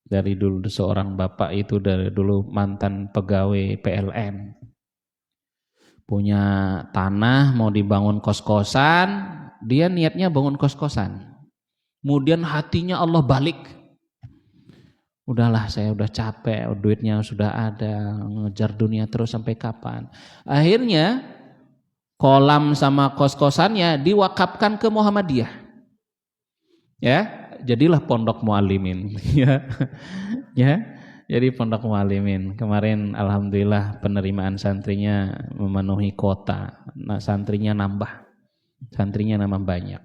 Dari dulu seorang bapak itu dari dulu mantan pegawai PLN. Punya tanah mau dibangun kos-kosan, dia niatnya bangun kos-kosan. Kemudian hatinya Allah balik. Udahlah saya udah capek, duitnya sudah ada, ngejar dunia terus sampai kapan. Akhirnya kolam sama kos-kosannya diwakafkan ke Muhammadiyah. Ya, jadilah pondok muallimin. Ya, jadi pondok muallimin. Kemarin alhamdulillah penerimaan santrinya memenuhi kota. Nah, santrinya nambah banyak.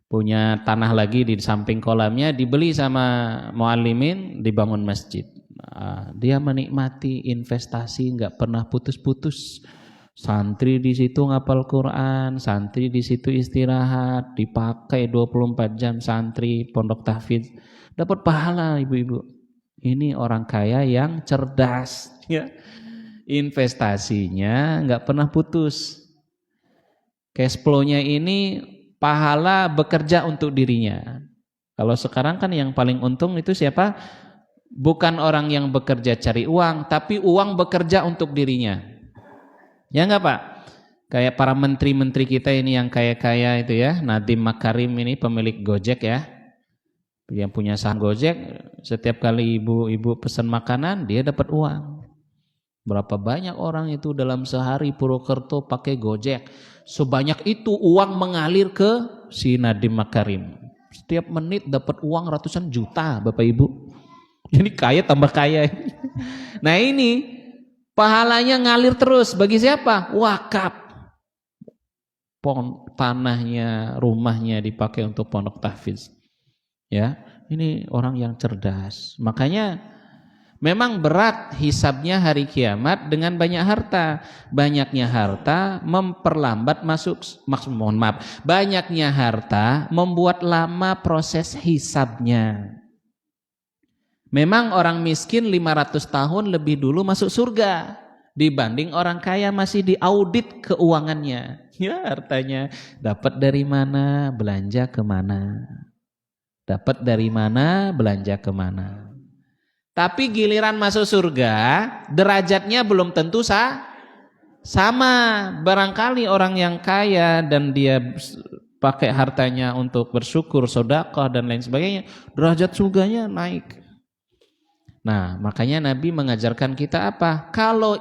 Punya tanah lagi di samping kolamnya dibeli sama muallimin, dibangun masjid. Nah, dia menikmati investasi nggak pernah putus-putus. Santri di situ ngapal Quran, santri di situ istirahat, dipakai 24 jam santri pondok tahfidz, dapat pahala ibu-ibu. Ini orang kaya yang cerdas, ya. Investasinya nggak pernah putus. Cash flow-nya ini pahala bekerja untuk dirinya. Kalau sekarang kan yang paling untung itu siapa? Bukan orang yang bekerja cari uang, tapi uang bekerja untuk dirinya. Ya enggak Pak? Kayak para menteri-menteri kita ini yang kaya-kaya itu ya, Nadiem Makarim ini pemilik Gojek ya. Yang punya saham Gojek, setiap kali ibu-ibu pesan makanan, dia dapat uang. Berapa banyak orang itu dalam sehari Purwokerto pakai Gojek. Sebanyak itu uang mengalir ke si Nadiem Makarim. Setiap menit dapat uang ratusan juta Bapak Ibu. Jadi kaya tambah kaya. Nah ini pahalanya ngalir terus bagi siapa? Wakaf. Tanahnya, rumahnya dipakai untuk pondok tahfidz. Ya, ini orang yang cerdas. Makanya memang berat hisabnya hari kiamat dengan banyak harta. Banyaknya harta memperlambat banyaknya harta membuat lama proses hisabnya. Memang orang miskin 500 tahun lebih dulu masuk surga dibanding orang kaya masih diaudit keuangannya. Ya, hartanya dapat dari mana, belanja kemana. Dapat dari mana, belanja kemana. Tapi giliran masuk surga, derajatnya belum tentu sama. Barangkali orang yang kaya dan dia pakai hartanya untuk bersyukur, sedekah dan lain sebagainya, derajat surganya naik. Nah, makanya Nabi mengajarkan kita apa? Kalau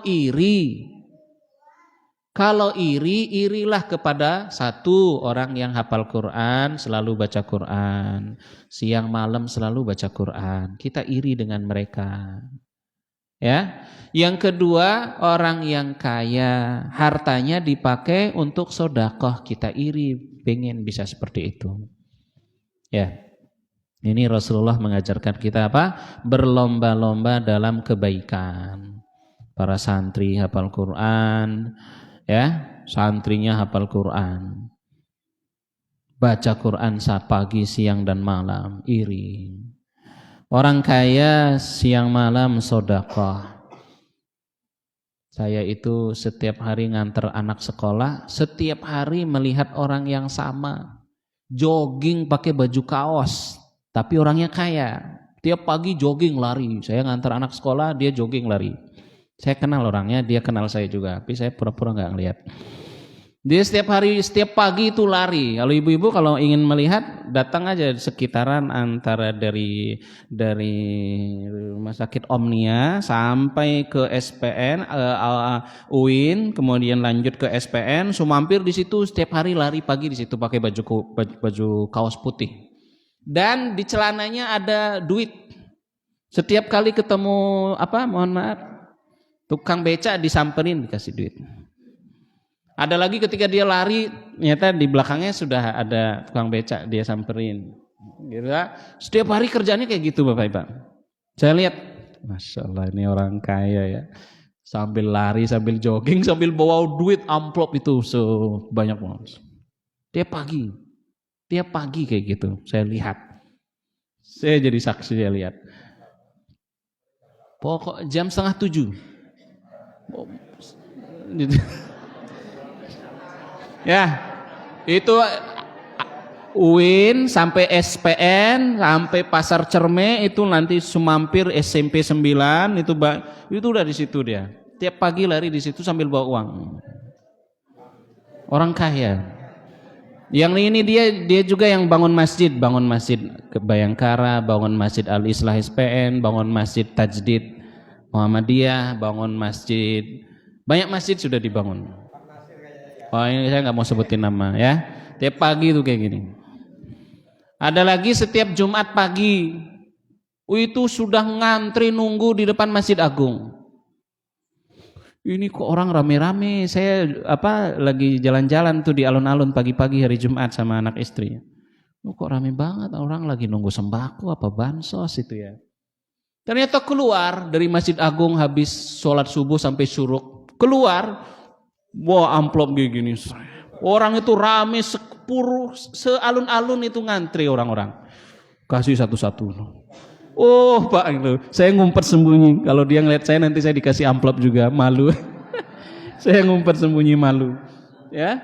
irilah kepada satu orang yang hafal Quran, selalu baca Quran, siang malam selalu baca Quran. Kita iri dengan mereka. Ya. Yang kedua, orang yang kaya, hartanya dipakai untuk sedekah, kita iri, pengen bisa seperti itu. Ya. Ini Rasulullah mengajarkan kita apa? Berlomba-lomba dalam kebaikan. Para santri hafal Quran, ya, santrinya hafal Quran. Baca Quran saat pagi, siang dan malam, iri. Orang kaya siang malam sedekah. Saya itu setiap hari nganter anak sekolah, setiap hari melihat orang yang sama jogging pakai baju kaos. Tapi orangnya kaya, tiap pagi jogging lari. Saya ngantar anak sekolah, dia jogging lari. Saya kenal orangnya, dia kenal saya juga. Tapi saya pura-pura nggak ngelihat. Dia setiap hari, setiap pagi itu lari. Kalau ibu-ibu kalau ingin melihat, datang aja sekitaran antara dari Rumah Sakit Omnia sampai ke SPN, UIN, kemudian lanjut ke SPN. Mampir di situ setiap hari lari pagi di situ pakai baju kaos putih. Dan di celananya ada duit. Setiap kali ketemu tukang beca disamperin dikasih duit. Ada lagi ketika dia lari, ternyata di belakangnya sudah ada tukang beca, dia samperin. Gitu. Setiap hari kerjanya kayak gitu Bapak Ibu. Saya lihat, Masya Allah ini orang kaya ya. Sambil lari, sambil jogging, sambil bawa duit amplop itu sebanyak banget. Tiap pagi kayak gitu, saya lihat. Saya jadi saksi, saya lihat. Pokok jam 6:30. Ya, itu UIN sampai SPN sampai Pasar Cerme itu nanti semampir SMP 9 itu udah di situ dia. Tiap pagi lari di situ sambil bawa uang. Orang kaya. Yang ini dia juga yang bangun masjid ke Bayangkara, bangun masjid Al Islah SPN, bangun masjid Tajdid Muhammadiyah, bangun masjid, banyak masjid sudah dibangun. Oh ini saya nggak mau sebutin nama ya. Tiap pagi itu kayak gini. Ada lagi setiap Jumat pagi, itu sudah ngantri nunggu di depan Masjid Agung. Ini kok orang rame-rame. Saya lagi jalan-jalan tuh di alun-alun pagi-pagi hari Jumat sama anak istri. Kok rame banget, orang lagi nunggu sembako apa bansos itu ya. Ternyata keluar dari Masjid Agung habis sholat subuh sampai syuruk, keluar, wah amplop kayak gini. Orang itu rame sealun-alun itu ngantri orang-orang. Kasih satu-satu. Oh Pak itu, saya ngumpet sembunyi. Kalau dia ngeliat saya nanti saya dikasih amplop juga, malu. Saya ngumpet sembunyi malu. Ya,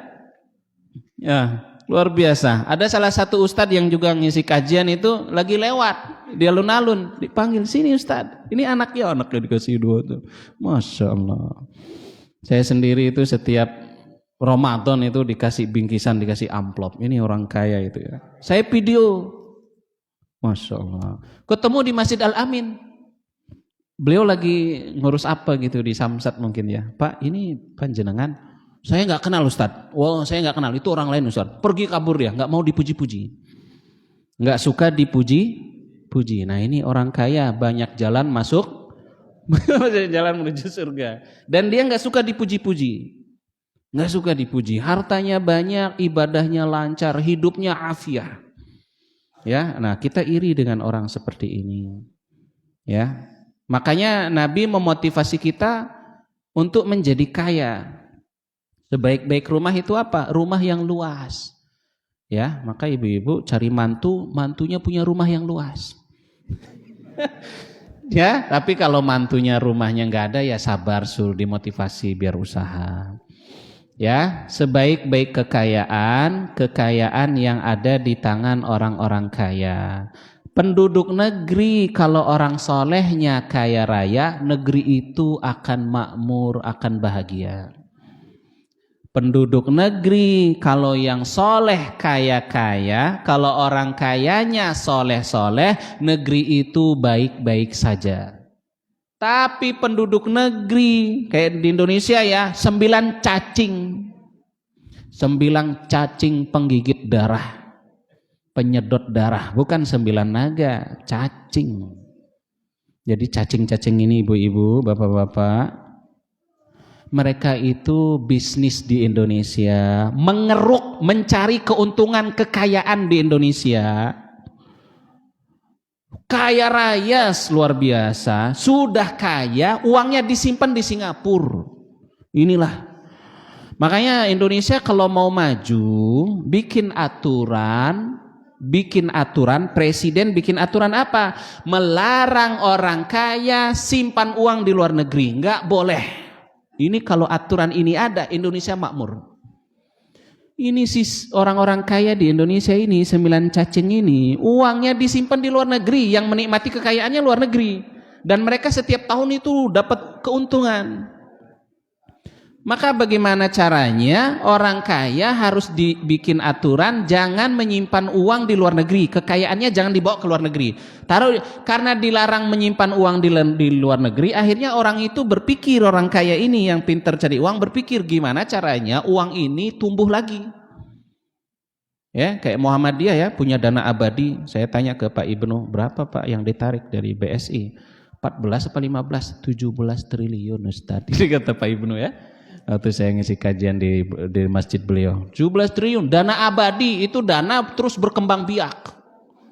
luar biasa. Ada salah satu ustadz yang juga ngisi kajian itu lagi lewat di alun-alun, dipanggil sini ustadz. Ini anaknya dikasih dua tuh. Masya Allah. Saya sendiri itu setiap Ramadan itu dikasih bingkisan, dikasih amplop. Ini orang kaya itu ya. Saya video. Masya Allah. Ketemu di Masjid Al-Amin. Beliau lagi ngurus apa gitu di Samsat mungkin ya. Pak ini panjenengan. Saya nggak kenal Ustadz. Wah saya nggak kenal. Itu orang lain Ustadz. Pergi kabur dia. Nggak mau dipuji-puji. Nggak suka dipuji-puji. Nah ini orang kaya. Banyak jalan masuk. Jalan menuju surga. Dan dia nggak suka dipuji-puji. Nggak suka dipuji, hartanya banyak, ibadahnya lancar, hidupnya afiah. Ya, nah kita iri dengan orang seperti ini. Ya, makanya Nabi memotivasi kita untuk menjadi kaya. Sebaik-baik rumah itu apa? Rumah yang luas. Ya, maka ibu-ibu cari mantunya punya rumah yang luas. Ya, tapi kalau mantunya rumahnya nggak ada ya sabar dimotivasi biar usaha. Ya, sebaik-baik kekayaan yang ada di tangan orang-orang kaya. Penduduk negeri kalau orang solehnya kaya raya, negeri itu akan makmur, akan bahagia. Penduduk negeri kalau yang soleh kaya-kaya, kalau orang kayanya soleh-soleh, negeri itu baik-baik saja. Tapi penduduk negeri kayak di Indonesia ya 9 cacing penggigit darah, penyedot darah, bukan 9 naga, cacing. Jadi cacing-cacing ini ibu-ibu, bapak-bapak, mereka itu bisnis di Indonesia, mengeruk, mencari keuntungan kekayaan di Indonesia. Kaya raya luar biasa, sudah kaya, uangnya disimpan di Singapura. Inilah. Makanya Indonesia kalau mau maju, bikin aturan, presiden bikin aturan apa? Melarang orang kaya simpan uang di luar negeri, enggak boleh. Ini kalau aturan ini ada, Indonesia makmur. Ini sih orang-orang kaya di Indonesia ini 9 cacing ini uangnya disimpan di luar negeri, yang menikmati kekayaannya luar negeri, dan mereka setiap tahun itu dapat keuntungan. Maka bagaimana caranya? Orang kaya harus dibikin aturan jangan menyimpan uang di luar negeri, kekayaannya jangan dibawa ke luar negeri. Karena dilarang menyimpan uang di luar negeri, akhirnya orang itu berpikir, orang kaya ini yang pintar cari uang berpikir gimana caranya uang ini tumbuh lagi. Ya, kayak Muhammadiyah ya, punya dana abadi. Saya tanya ke Pak Ibnu, berapa Pak yang ditarik dari BSI? 14 apa 15? 17 triliun Ustaz. Ini kata Pak Ibnu ya. Waktu saya ngisi kajian di masjid beliau, 17 triliun dana abadi, itu dana terus berkembang biak,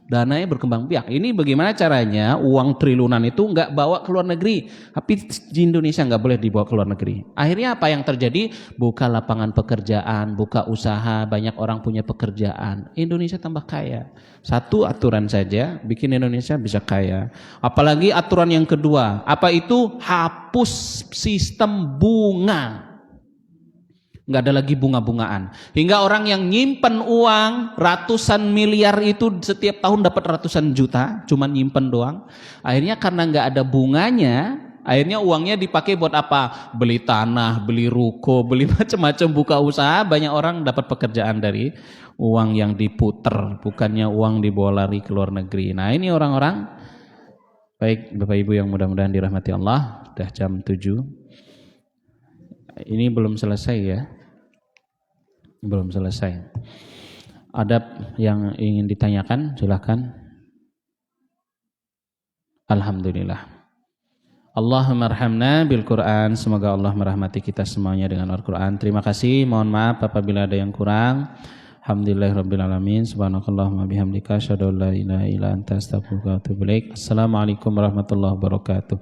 dananya berkembang biak. Ini bagaimana caranya uang triliunan itu nggak bawa ke luar negeri, tapi di Indonesia nggak boleh dibawa ke luar negeri. Akhirnya apa yang terjadi? Buka lapangan pekerjaan, buka usaha, banyak orang punya pekerjaan, Indonesia tambah kaya. Satu aturan saja bikin Indonesia bisa kaya. Apalagi aturan yang kedua, apa itu? Hapus sistem bunga. nggak ada lagi bunga-bungaan. Hingga orang yang nyimpen uang ratusan miliar itu setiap tahun dapat ratusan juta, cuman nyimpen doang. Akhirnya karena nggak ada bunganya, akhirnya uangnya dipakai buat apa? Beli tanah, beli ruko, beli macam-macam, buka usaha. Banyak orang dapat pekerjaan dari uang yang diputer, bukannya uang dibawa lari ke luar negeri. Nah ini orang-orang. Baik Bapak Ibu yang mudah-mudahan dirahmati Allah. Sudah jam 7. Ini belum selesai ya. Belum selesai. Adab yang ingin ditanyakan silakan. Alhamdulillah. Allahumma arhamna bil Quran. Semoga Allah merahmati kita semuanya dengan Al-Quran. Terima kasih. Mohon maaf apabila ada yang kurang. Alhamdulillahirabbil alamin. Subhanakallahumma bihamdika asyhadu an la ilaha illa anta astaghfiruka wa atubu ilaik. Assalamualaikum warahmatullahi wabarakatuh.